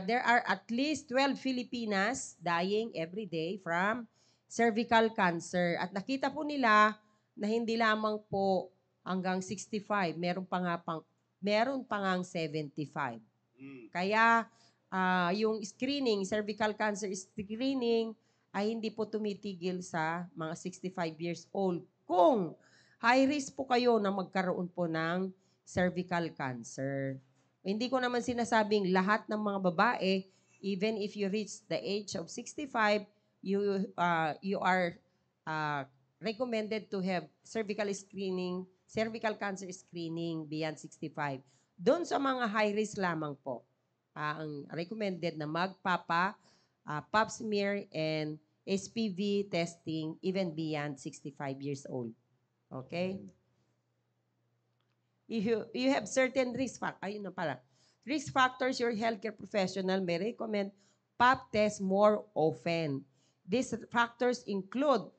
S3: there are at least 12 Filipinas dying every day from cervical cancer. At nakita po nila na hindi lamang po hanggang 65, meron pa ngang 75. Kaya yung screening, cervical cancer screening, ay hindi po tumitigil sa mga 65 years old. Kung high risk po kayo na magkaroon po ng cervical cancer. Hindi ko naman sinasabing lahat ng mga babae, even if you reach the age of 65, you are recommended to have cervical cancer screening beyond 65. Doon sa mga high risk lamang po, ang recommended na pap smear and HPV testing even beyond 65 years old. Okay? If you have certain risk factors, your healthcare professional may recommend pap test more often. These factors include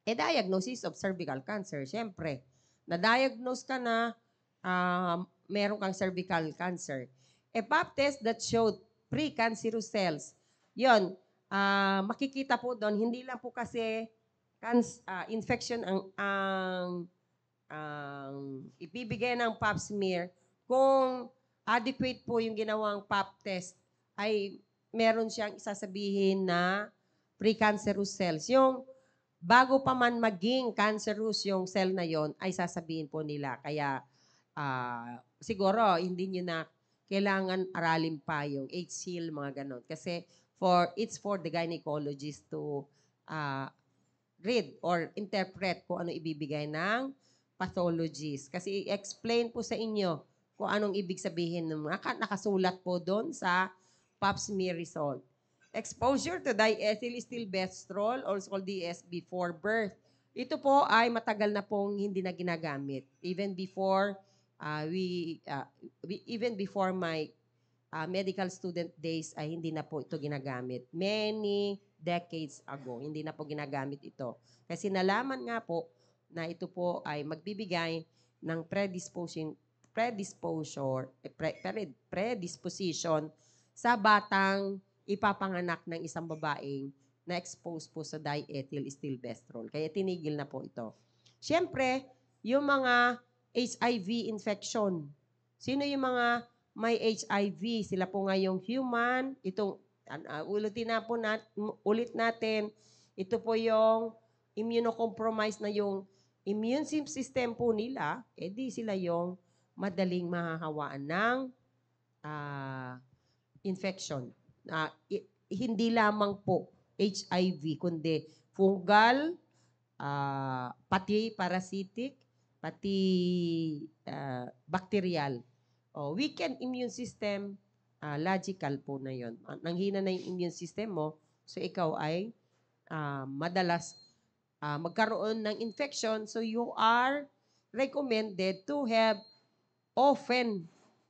S3: a diagnosis of cervical cancer. Siyempre, na-diagnose ka na meron kang cervical cancer. A pap test that showed precancerous cells. Yon, makikita po doon, hindi lang po kasi infection ang ibibigay ng pap smear kung adequate po yung ginawang pap test ay meron siyang isasabihin na precancerous cells. Yung bago pa man maging cancerous yung cell na yon ay sasabihin po nila. Kaya siguro hindi nyo na kailangan aralin pa yung HCl, mga ganon. Kasi it's for the gynecologist to read or interpret kung ano ibibigay ng pathologist. Kasi i-explain po sa inyo kung anong ibig sabihin ng nakasulat po doon sa pap smear result. Exposure to diethylstilbestrol, also called DS, before birth. Ito po ay matagal na pong hindi na ginagamit. Even before even before my medical student days ay hindi na po ito ginagamit. Many decades ago, hindi na po ginagamit ito. Kasi nalaman nga po na ito po ay magbibigay ng predisposition sa batang ipapanganak ng isang babaeng na exposed po sa diethylstilbestrol. Kaya tinigil na po ito. Siyempre, yung mga HIV infection. Sino yung mga may HIV? Sila po nga yung human. Itong, ulit natin, ito po yung immunocompromised na yung immune system po nila, di sila yung madaling mahahawaan ng infection. Hindi lamang po HIV, kundi fungal, pati parasitic, pati bacterial. Weakened immune system, logical po na yon. Nanghina na yung immune system mo, so ikaw ay madalas magkaroon ng infection, so you are recommended to have often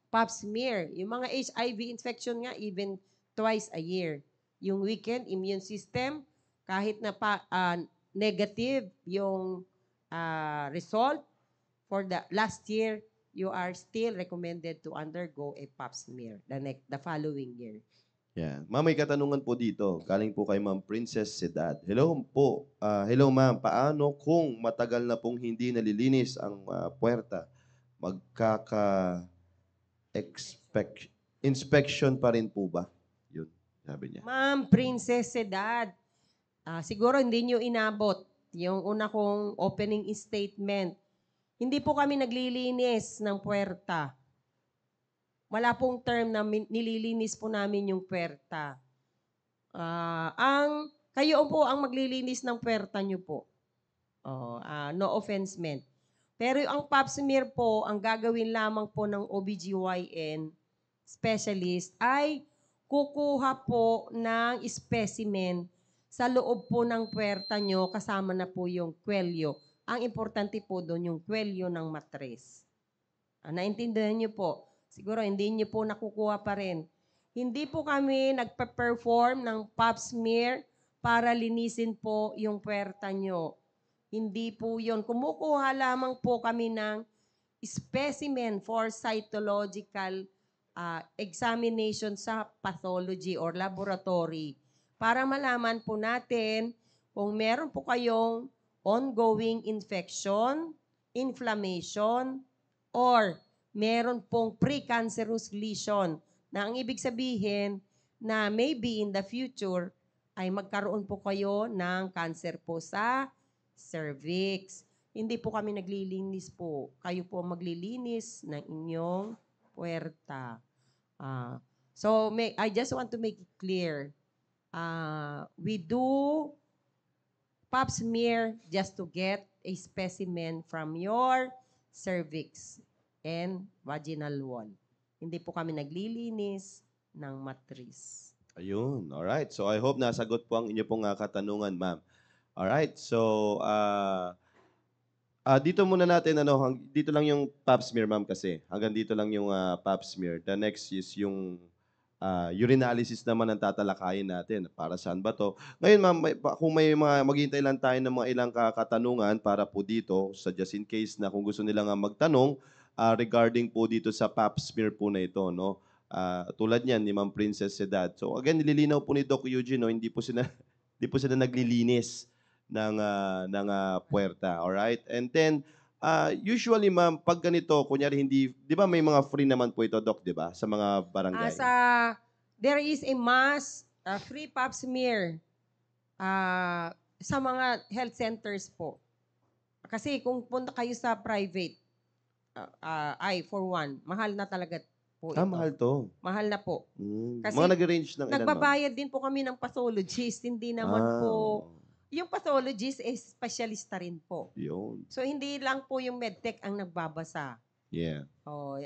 S3: pap smear. Yung mga HIV infection nga, even twice a year. Yung weakened immune system, kahit na negative yung result for the last year, you are still recommended to undergo a pap smear the following year.
S1: Yeah. Ma'am, may katanungan po dito. Galing po kay Ma'am Princess Sedad. Hello po. Hello ma'am. Paano kung matagal na pong hindi nalilinis ang puwerta? Inspection pa rin po ba? Yun, sabi niya.
S3: Ma'am Princess Sedad, siguro hindi nyo inabot yung una kong opening statement. Hindi po kami naglilinis ng puwerta. Wala pong term na nililinis po namin yung puwerta. Kayo po ang maglilinis ng puwerta nyo po. No offense meant. Pero ang pap smear po, ang gagawin lamang po ng OBGYN specialist ay kukuha po ng specimen sa loob po ng puwerta nyo, kasama na po yung kwelyo. Ang importante po doon yung kwelyo ng matres. Naintindihan nyo po? Siguro hindi nyo po nakukuha pa rin. Hindi po kami nagpa-perform ng pap smear para linisin po yung puwerta nyo. Hindi po yun. Kumukuha lamang po kami ng specimen for cytological examination sa pathology or laboratory para malaman po natin kung meron po kayong ongoing infection, inflammation, or meron pong precancerous lesion na ang ibig sabihin na maybe in the future ay magkaroon po kayo ng cancer po sa cervix. Hindi po kami naglilinis po. Kayo po maglilinis ng inyong puwerta. I just want to make it clear. We do pap smear just to get a specimen from your cervix and vaginal wall. Hindi po kami naglilinis ng matris.
S1: Ayun. Alright. So I hope nasagot po ang inyo pong katanungan, ma'am. Alright. So, dito muna natin, dito lang yung pap smear, ma'am, kasi. Hanggang dito lang yung pap smear. The next is yung urinalysis naman ang tatalakayin natin. Para saan ba to? Ngayon, ma'am, kung may maghintay lang tayo ng mga ilang katanungan para po dito, sa just in case na kung gusto nila nga magtanong, regarding po dito sa pap smear po na ito, no? Tulad niyan ni Ma'am Princess Sedad. So again, nililinaw po ni Doc Eugene, no, hindi po sila naglilinis puwerta. Alright? And then, usually, ma'am, pag ganito, kunyari hindi, di ba may mga free naman po ito, Doc, di ba? Sa mga barangay.
S3: There is a mass free pap smear sa mga health centers po. Kasi kung punta kayo sa private, for one, mahal na talaga po ito.
S1: Mahal to.
S3: Mahal na po. Kasi
S1: Mga nag-range ng ilan, ma'am?
S3: Nagbabayad din po kami ng pathologist, hindi naman po. Yung pathologist is specialista rin po.
S1: Yun.
S3: So hindi lang po yung medtech ang nagbabasa.
S1: Yeah.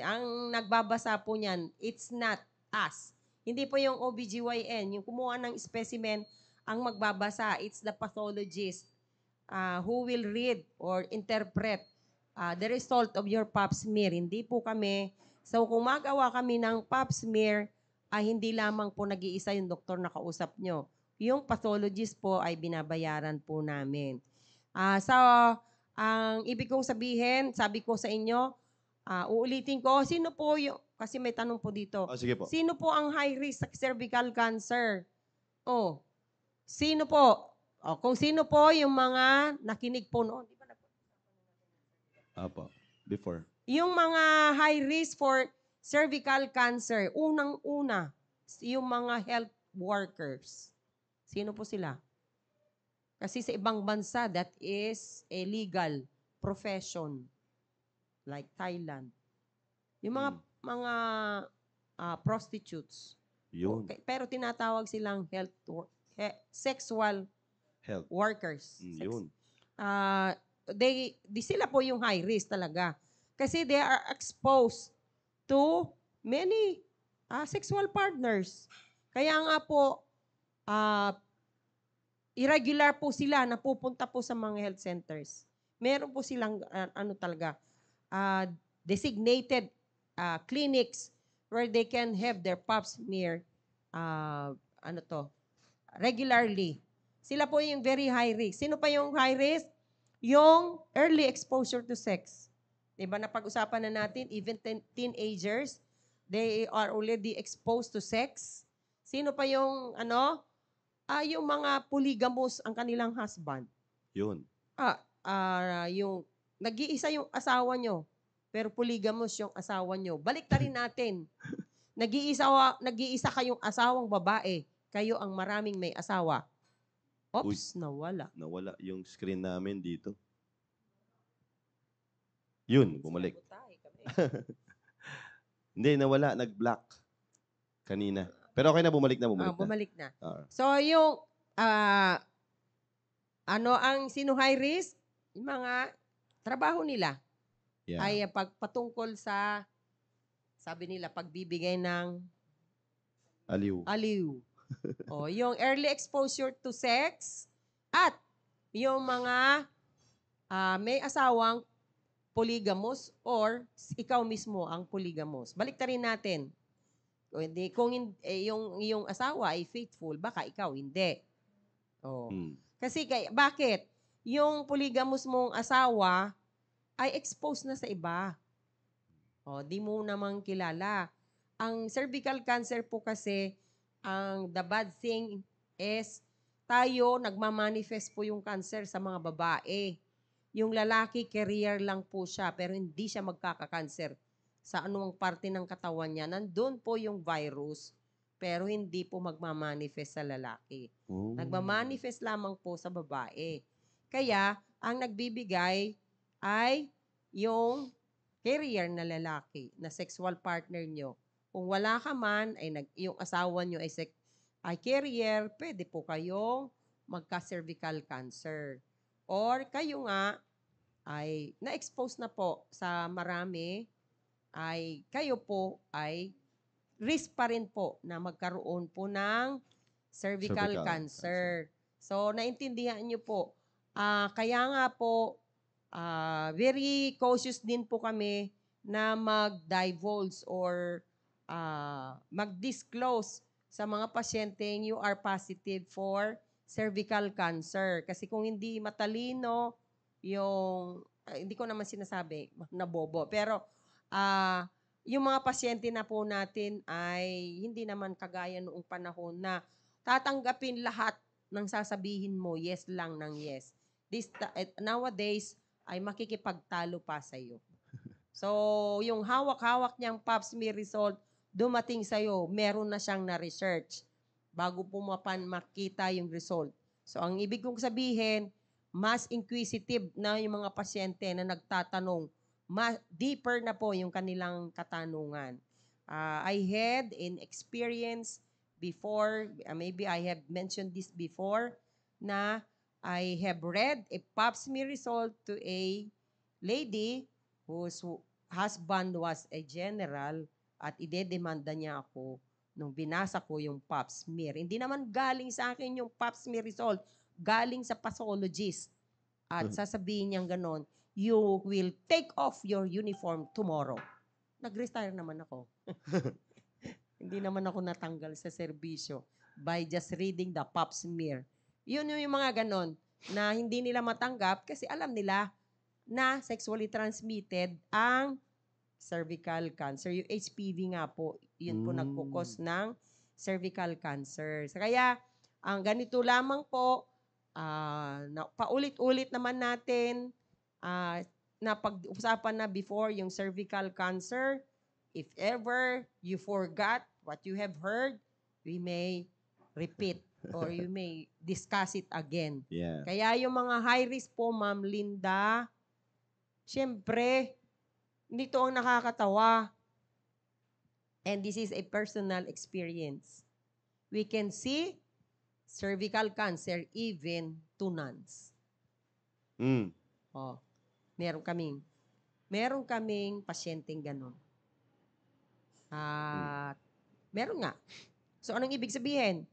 S3: Ang nagbabasa po niyan, it's not us. Hindi po yung OBGYN, yung kumuha ng specimen ang magbabasa. It's the pathologist who will read or interpret the result of your pap smear. Hindi po kami. So kung magawa kami ng pap smear, hindi lamang po nag-iisa yung doktor na kausap nyo. Yung pathologist po ay binabayaran po namin. Ang ibig kong sabihin, sabi ko sa inyo, uulitin ko, sino po yung, kasi may tanong po dito.
S1: Sige po.
S3: Sino po ang high risk sa cervical cancer? Sino po? Kung sino po yung mga nakinig po noon. Di ba
S1: Apo. Before.
S3: yung mga high risk for cervical cancer, unang-una, yung mga health workers. Sino po sila? Kasi sa ibang bansa, that is a legal profession. Like Thailand. Yung mga prostitutes.
S1: Yun.
S3: Okay, pero tinatawag silang sexual
S1: Health.
S3: workers.
S1: Yun.
S3: Di sila po yung high risk talaga. Kasi they are exposed to many sexual partners. Kaya nga po, irregular po sila na pupunta po sa mga health centers. Meron po silang designated clinics where they can have their pap smear regularly. Sila po yung very high risk. Sino pa yung high risk? Yung early exposure to sex. Diba napag-usapan na natin, even teenagers, they are already exposed to sex. Sino pa yung yung mga polygamous ang kanilang husband.
S1: Yun.
S3: Yung nag-iisa yung asawa nyo, pero polygamous yung asawa nyo. Baliktarin natin. Nag-iisa kayong asawang babae, kayo ang maraming may asawa. Oops, nawala.
S1: Nawala yung screen namin dito. Yun, bumalik. Hindi, nawala. Nag-black kanina. Pero okay na, bumalik na.
S3: Bumalik na. So, yung, ang sino high risk? Yung mga trabaho nila ay patungkol sa, sabi nila, pagbibigay ng aliw. Yung early exposure to sex at yung mga may asawang polygamous or ikaw mismo ang polygamous. Baliktarin natin. Kung yung asawa ay faithful, baka ikaw hindi. Kasi bakit? Yung polygamous mong asawa ay exposed na sa iba. Di mo namang kilala. Ang cervical cancer po kasi, the bad thing is tayo nagmamanifest po yung cancer sa mga babae. Yung lalaki, career lang po siya, pero hindi siya magkaka-cancer sa anumang parte ng katawan niya. Nandun po yung virus, pero hindi po magmamanifest sa lalaki. Nagmamanifest lamang po sa babae. Kaya, ang nagbibigay ay yung career na lalaki, na sexual partner nyo. Kung wala ka man, yung asawa nyo ay carrier, pwede po kayong magka-cervical cancer. Or kayo nga ay na-expose na po sa marami, ay kayo po ay risk pa rin po na magkaroon po ng cervical cancer. So, naintindihan nyo po. Kaya nga po, very cautious din po kami na mag-divulge or mag-disclose sa mga pasyenteng you are positive for cervical cancer. Kasi kung hindi matalino, hindi ko naman sinasabi na bobo, pero yung mga pasyente na po natin ay hindi naman kagaya noong panahon na tatanggapin lahat ng sasabihin mo, yes lang ng yes. Nowadays, ay makikipagtalo pa sa'yo. So, yung hawak-hawak niyang pap smear result, dumating sa'yo, meron na siyang na-research bago makita yung result. So, ang ibig kong sabihin, mas inquisitive na yung mga pasyente na nagtatanong, deeper na po yung kanilang katanungan. I had in experience before, maybe I have mentioned this before, na I have read a pap smear result to a lady whose husband was a general at idedemanda niya ako nung binasa ko yung pap smear. Hindi naman galing sa akin yung pap smear result, galing sa pathologist. At sasabihin niyang ganon, you will take off your uniform tomorrow. Nag-retire naman ako. Hindi naman ako natanggal sa serbisyo by just reading the pap smear. Yun yung mga ganon na hindi nila matanggap kasi alam nila na sexually transmitted ang cervical cancer. Yung HPV nga po, yun po nagkukos ng cervical cancer. So, kaya, ang ganito lamang po, paulit-ulit naman natin na pag-usapan na before yung cervical cancer. If ever you forgot what you have heard, we may repeat or you may discuss it again.
S1: Yeah.
S3: Kaya yung mga high risk po, Ma'am Linda, syempre, nito ang nakakatawa. And this is a personal experience. We can see cervical cancer even to nuns. Oh, meron kaming pasyenteng ganon. Meron nga. So, anong ibig sabihin?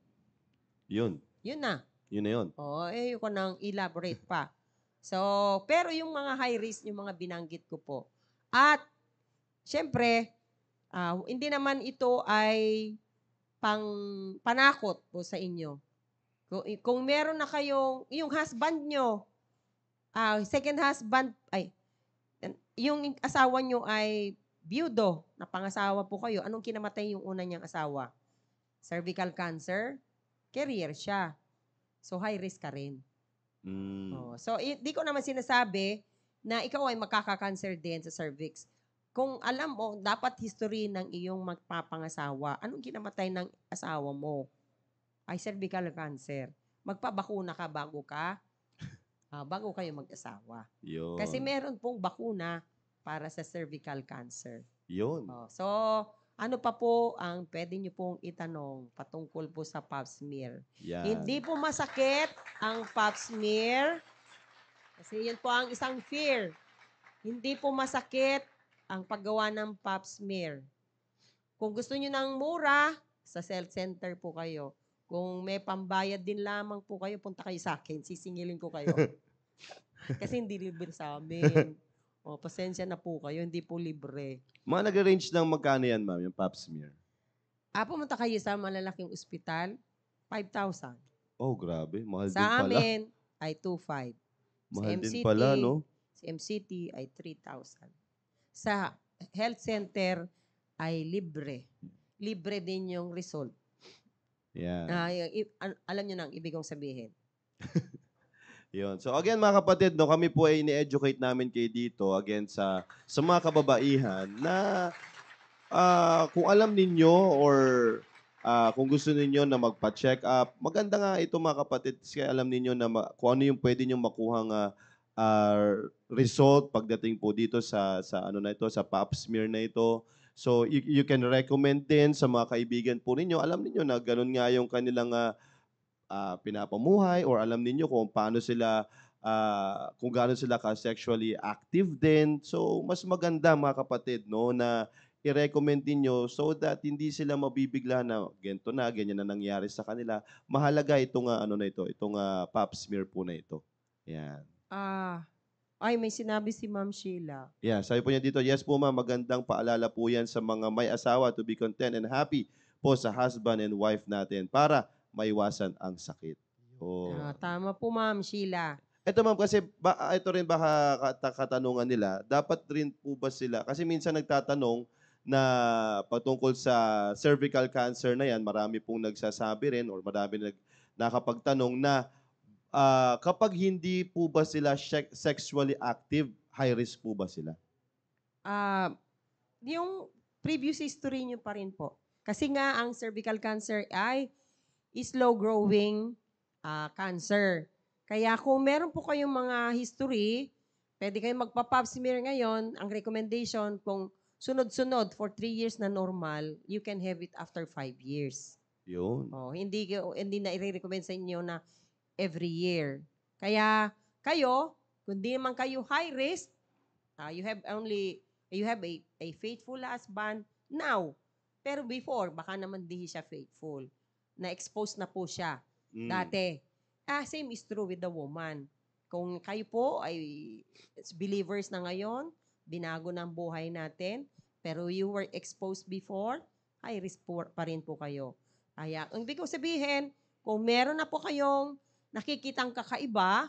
S1: Yun.
S3: Yun na.
S1: Yun na yun.
S3: Yun ko nang elaborate pa. So, pero yung mga high risk, yung mga binanggit ko po. At, syempre, hindi naman ito ay panakot po sa inyo. Kung meron na kayong, yung husband nyo, second husband, yung asawa nyo ay byudo, na pangasawa po kayo, anong kinamatay yung una niyang asawa? Cervical cancer, carrier siya. So, high risk ka rin. So, di ko naman sinasabi na ikaw ay makaka-cancer din sa cervix. Kung alam mo, dapat history ng iyong magpapangasawa. Anong kinamatay ng asawa mo? Ay cervical cancer. Magpabakuna ka bago kayo mag-asawa.
S1: Yun.
S3: Kasi meron pong bakuna para sa cervical cancer.
S1: Yun.
S3: So, ano pa po ang pwede nyo pong itanong patungkol po sa pap smear?
S1: Yan.
S3: Hindi po masakit ang pap smear. Kasi yan po ang isang fear. Hindi po masakit ang paggawa ng pap smear. Kung gusto nyo ng mura, sa health center po kayo. Kung may pambayad din lamang po kayo, punta kayo sa akin. Sisingilin ko kayo. Kasi hindi libre sa amin. Pasensya na po kayo. Hindi po libre.
S1: Mga nag-range ng magkano yan, ma'am, yung pap smear?
S3: Pumunta kayo sa malalaking ospital, 5,000.
S1: Oh, grabe. Mahal din
S3: Sa
S1: pala.
S3: amin ay 2,500.
S1: Mahal din pala, no?
S3: Sa MCT ay 3,000. Sa health center ay libre. Libre din yung result.
S1: Yan.
S3: Alam nyo na ang ibig kong sabihin.
S1: Yun. So again, mga kapatid, no, kami po ay ini-educate namin kayo dito again sa mga kababaihan na kung alam ninyo or kung gusto ninyo na magpa-check up, maganda nga ito mga kapatid kasi alam ninyo na kung ano yung pwede nyo makuhang result pagdating po dito sa ano na ito, sa pap smear na ito. So you can recommend din sa mga kaibigan po ninyo. Alam niyo na ganun nga yung kanilang pinapamuhay or alam niyo kung paano sila kung gaano sila ka-sexually active din. So mas maganda mga kapatid, no, na i-recommend niyo so that hindi sila mabibigla na ganito na, ganyan na nangyari sa kanila. Mahalaga itong itong pap smear po na ito. Yan.
S3: May sinabi si Ma'am Sheila.
S1: Yeah, sabi po niya dito, yes po ma'am, magandang paalala po yan sa mga may asawa to be content and happy po sa husband and wife natin para maiwasan ang sakit.
S3: Tama po, Ma'am Sheila.
S1: Ito ma'am, kasi ito rin baka katanungan nila, dapat rin po ba sila, kasi minsan nagtatanong na patungkol sa cervical cancer na yan, marami pong nagsasabi rin or marami nakapagtanong na kapag hindi po ba sila sexually active, high risk po ba sila?
S3: Ah, yung previous history nyo pa rin po. Kasi nga, ang cervical cancer ay slow-growing cancer. Kaya kung meron po kayong mga history, pwede kayong magpa-pap smear ngayon. Ang recommendation, kung sunod-sunod for 3 years na normal, you can have it after 5 years.
S1: Yun.
S3: Oh, hindi na i-recommend sa inyo na every year. Kaya kayo, kung di naman kayo high risk, you have a faithful husband now. Pero before, baka naman di siya faithful. Na-expose na po siya
S1: Mm.
S3: dati. Same is true with the woman. Kung kayo po ay believers na ngayon, binago ng buhay natin, pero you were exposed before, high risk po, pa rin po kayo. Kaya, ang ibig ko sabihin, kung meron na po kayong nakikitang kakaiba,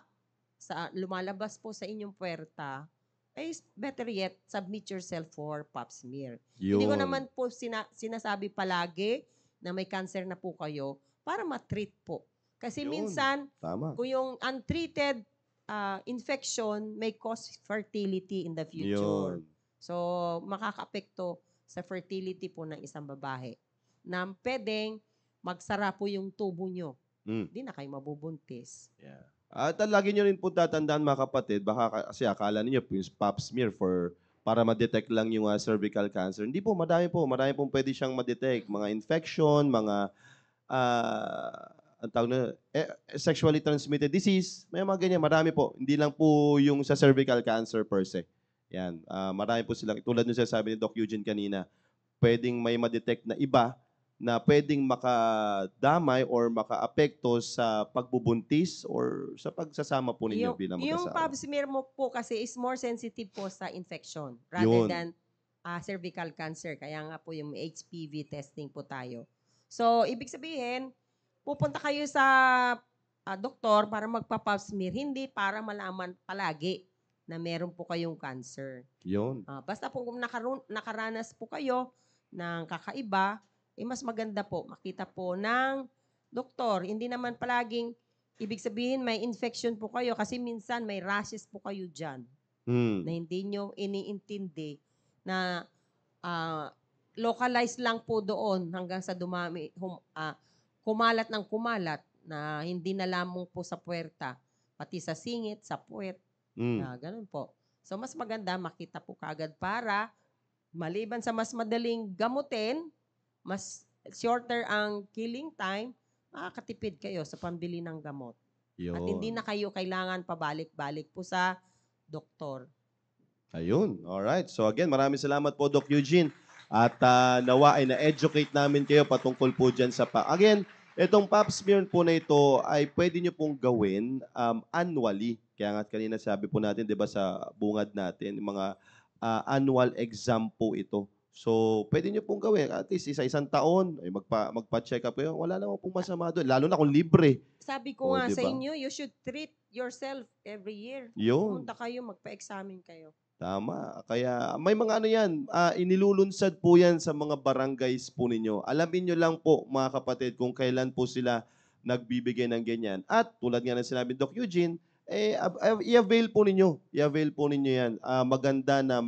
S3: lumalabas po sa inyong puwerta, ay better yet, submit yourself for pap smear.
S1: Yun.
S3: Hindi ko naman po sinasabi palagi na may cancer na po kayo para matreat po. Kasi
S1: Yun.
S3: minsan,
S1: Tama.
S3: kung yung untreated infection may cause fertility in the future.
S1: Yun.
S3: So, makaka-apekto sa fertility po ng isang babae na pwedeng magsara po yung tubo nyo. Hindi na kayo mabubuntis.
S1: Yeah. At lagi nyo rin po tatandaan mga kapatid, baka kasi akala niyo po yung pap smear para ma-detect lang yung cervical cancer. Hindi po, marami pong pwede siyang ma-detect. Mga infection, mga ang tawag na, sexually transmitted disease, may mga ganyan, marami po. Hindi lang po yung sa cervical cancer per se. Yan, marami po sila. Tulad nung sabi ni Doc Eugene kanina, pwedeng may ma-detect na iba na pwedeng makadamay or makaapekto sa pagbubuntis or sa pagsasama po ninyo bilang
S3: Yung
S1: mag-asawa.
S3: pap smear mo po kasi is more sensitive po sa infection rather
S1: Yun.
S3: than cervical cancer. Kaya nga po yung HPV testing po tayo. So, ibig sabihin, pupunta kayo sa doktor para magpa-pap smear, hindi para malaman palagi na meron po kayong cancer.
S1: Yun.
S3: Basta po kung nakaranas po kayo ng kakaiba, mas maganda po makita po ng doktor. Hindi naman palaging ibig sabihin may infection po kayo kasi minsan may rashes po kayo dyan na hindi nyo iniintindi na localized lang po doon hanggang sa dumami, kumalat ng kumalat na hindi na lamang po sa puwerta, pati sa singit, sa puwet, ganun po. So, mas maganda makita po kaagad para maliban sa mas madaling gamutin, mas shorter ang killing time, makakatipid kayo sa pambili ng gamot.
S1: Yun.
S3: At hindi na kayo kailangan pabalik-balik po sa doktor.
S1: Ayun. Alright. So again, maraming salamat po, Doc Eugene. At nawa ay na-educate namin kayo patungkol po dyan sa Again, itong pap smear po na ito ay pwede nyo pong gawin annually. Kaya nga kanina sabi po natin, di ba, sa bungad natin, mga annual exam po ito. So, pwede nyo pong gawin. At least isa-isang taon, ay magpa-check up kayo. Wala namang pong masama doon. Lalo na kung libre.
S3: Sabi ko nga
S1: diba?
S3: sa inyo, you should treat yourself every year.
S1: Yun.
S3: Pumunta kayo, magpa-examine kayo.
S1: Tama. Kaya may mga ano yan, inilulunsad po yan sa mga barangays po ninyo. Alamin nyo lang po mga kapatid kung kailan po sila nagbibigay ng ganyan. At tulad nga ng sinabi ni Doc Eugene, i-avail po ninyo. I-avail po ninyo yan. Maganda na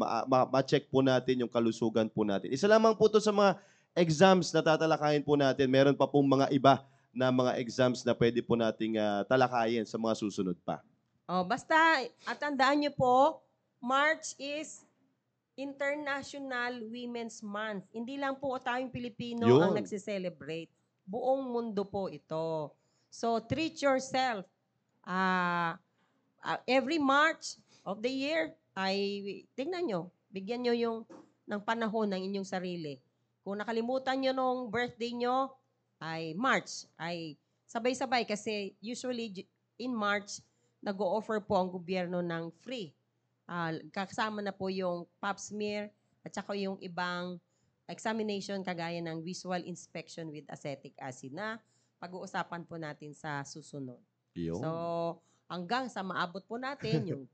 S1: ma-check po natin yung kalusugan po natin. Isa lamang po to sa mga exams na tatalakayin po natin. Meron pa pong mga iba na mga exams na pwede po nating talakayin sa mga susunod pa.
S3: Basta, at tandaan nyo po, March is International Women's Month. Hindi lang po tayong Pilipino ang
S1: Yun.
S3: nagse-celebrate. Buong mundo po ito. So, treat yourself. Every March of the year, tingnan nyo, bigyan nyo ng panahon ng inyong sarili. Kung nakalimutan nyo nung birthday nyo, ay March, ay sabay-sabay kasi usually in March, nag-o-offer po ang gobyerno ng free. Kasama na po yung pap smear at saka yung ibang examination kagaya ng visual inspection with acetic acid na pag-uusapan po natin sa susunod.
S1: Yun.
S3: So, hanggang sa maabot po natin yung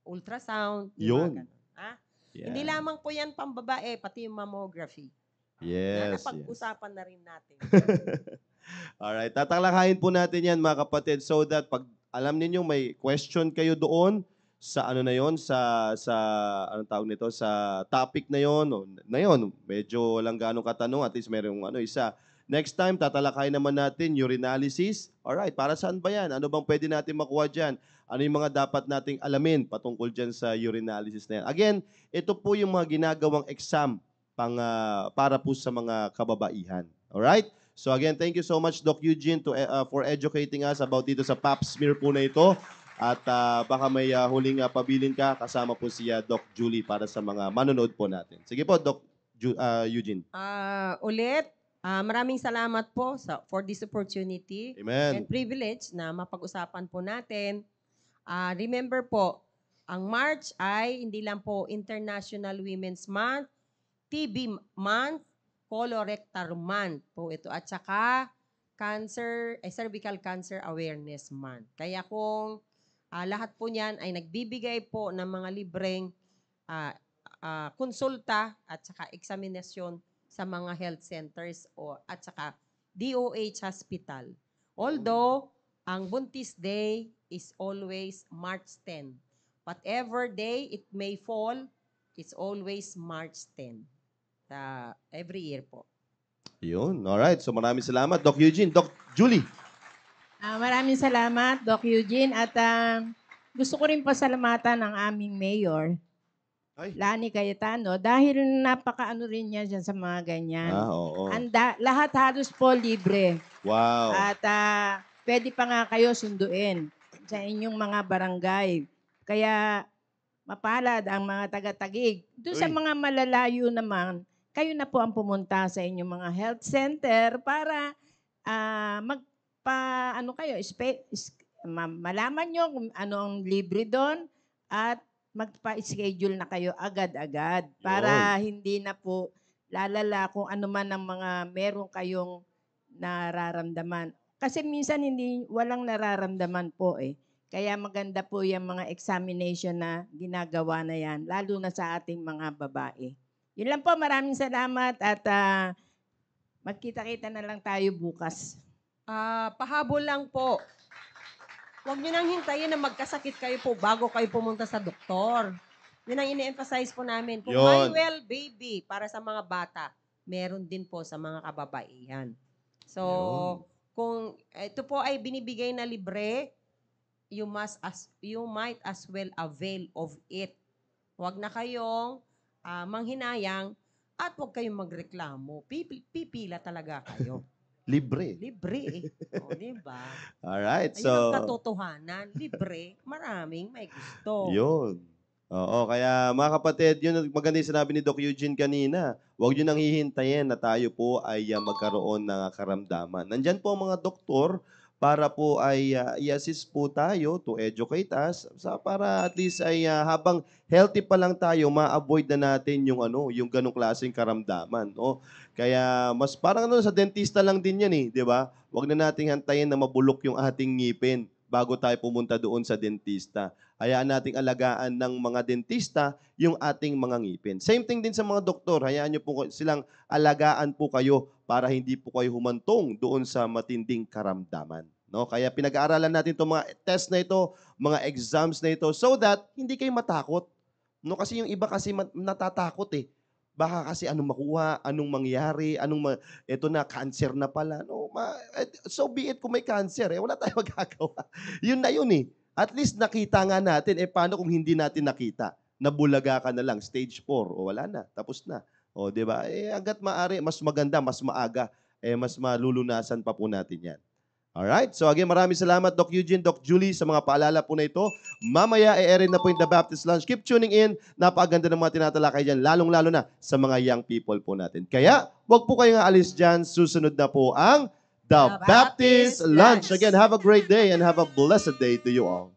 S3: ultrasound,
S1: Yun.
S3: yung mga ganun.
S1: Yeah.
S3: Hindi lamang po yan pambabae, pati yung mammography.
S1: Yes.
S3: Napag-usapan na rin natin.
S1: Alright, tatalakayin po natin yan mga kapatid so that pag alam niyo may question kayo doon sa ano na yon, sa anong tawag nito, sa topic na yon, medyo walang gaano katanong, at least merong isa. Next time tatalakayin naman natin urinalysis. Alright, para saan ba yan? Ano bang pwede natin makuha diyan? Ano yung mga dapat nating alamin patungkol diyan sa urinalysis na yan? Again, ito po yung mga ginagawang exam para po sa mga kababaihan. Alright? So again, thank you so much, Doc Eugene, for educating us about dito sa pap smear po na ito. At baka may huling pabilin ka, kasama po si Doc Julie para sa mga manonood po natin. Sige po, Doc Eugene.
S3: Maraming salamat po for this opportunity
S1: Amen.
S3: and privilege na mapag-usapan po natin. Remember po, ang March ay hindi lang po International Women's Month, TB Month, Colorectal Month po ito, at saka Cervical Cancer Awareness Month. Kaya kung lahat po niyan ay nagbibigay po ng mga libreng konsulta at saka eksaminasyon sa mga health centers at saka DOH hospital. Although, ang Buntis Day is always March 10. Whatever day it may fall, it's always March 10. Every year po.
S1: Yun. Alright. So maraming salamat, Doc Eugene. Doc Julie.
S2: Maraming salamat, Doc Eugene. At gusto ko rin pasalamatan ang aming mayor, Lani Cayetano, dahil napaka-ano rin niya dyan sa mga ganyan.
S1: Oo.
S2: Lahat halos po libre.
S1: Wow.
S2: At pwede pa nga kayo sunduin sa inyong mga barangay. Kaya mapalad ang mga taga-Taguig. Doon sa mga malalayo naman, kayo na po ang pumunta sa inyong mga health center para malaman nyo kung ano ang libre doon at magpa-schedule na kayo agad-agad para hindi na po lalala kung ano man ang mga meron kayong nararamdaman. Kasi minsan walang nararamdaman po eh. Kaya maganda po yung mga examination na ginagawa na yan, lalo na sa ating mga babae. Yun lang po, maraming salamat at magkita-kita na lang tayo bukas.
S3: Pahabol lang po. Huwag nyo nang hintayin na magkasakit kayo po bago kayo pumunta sa doktor. Yun ang ini-emphasize po namin. Kung My Well Baby para sa mga bata, meron din po sa mga kababaihan. So, kung ito po ay binibigay na libre, you might as well avail of it. Huwag na kayong manghinayang at huwag kayong magreklamo. Pipila talaga kayo.
S1: Libre.
S3: Libre. O, diba?
S1: Alright.
S3: Ayun
S1: So,
S3: ang katotohanan. Libre. Maraming may gusto.
S1: yun. Oo, kaya mga kapatid, yun ang maganda yung sinabi ni Doc Eugene kanina. Huwag nyo nang hihintayin na tayo po ay magkaroon ng karamdaman. Nandyan po ang mga doktor para po ay i-assist po tayo to educate us para at least ay habang healthy pa lang tayo, ma-avoid na natin yung yung ganong klaseng karamdaman, no? Kaya mas parang sa dentista lang din yan eh, di ba? Huwag na nating hantayin na mabulok yung ating ngipin bago tayo pumunta doon sa dentista. Hayaan nating alagaan ng mga dentista yung ating mga ngipin. Same thing din sa mga doktor. Hayaan nyo po silang alagaan po kayo para hindi po kayo humantong doon sa matinding karamdaman. No? Kaya pinag-aaralan natin itong mga test na ito, mga exams na ito, so that hindi kayo matakot. No? Kasi yung iba kasi natatakot eh. Baka kasi anong makuha, anong mangyari, ito na, cancer na pala. No? So be it kung may cancer, wala tayong magagawa. Yun na yun eh. At least nakita nga natin, paano kung hindi natin nakita? Nabulaga ka na lang, stage 4, o wala na, tapos na. O, di ba? Hanggat maaari, mas maganda, mas maaga, mas malulunasan pa po natin yan. Alright? So again, maraming salamat, Doc Eugene, Doc Julie, sa mga paalala po na ito. Mamaya, i-airin na po yung The Baptist Lunch. Keep tuning in. Napakaganda ng mga tinatalakay dyan, lalong-lalo na sa mga young people po natin. Kaya, wag po kayong aalis dyan. Susunod na po ang The Baptist Lunch. Again, have a great day and have a blessed day to you all.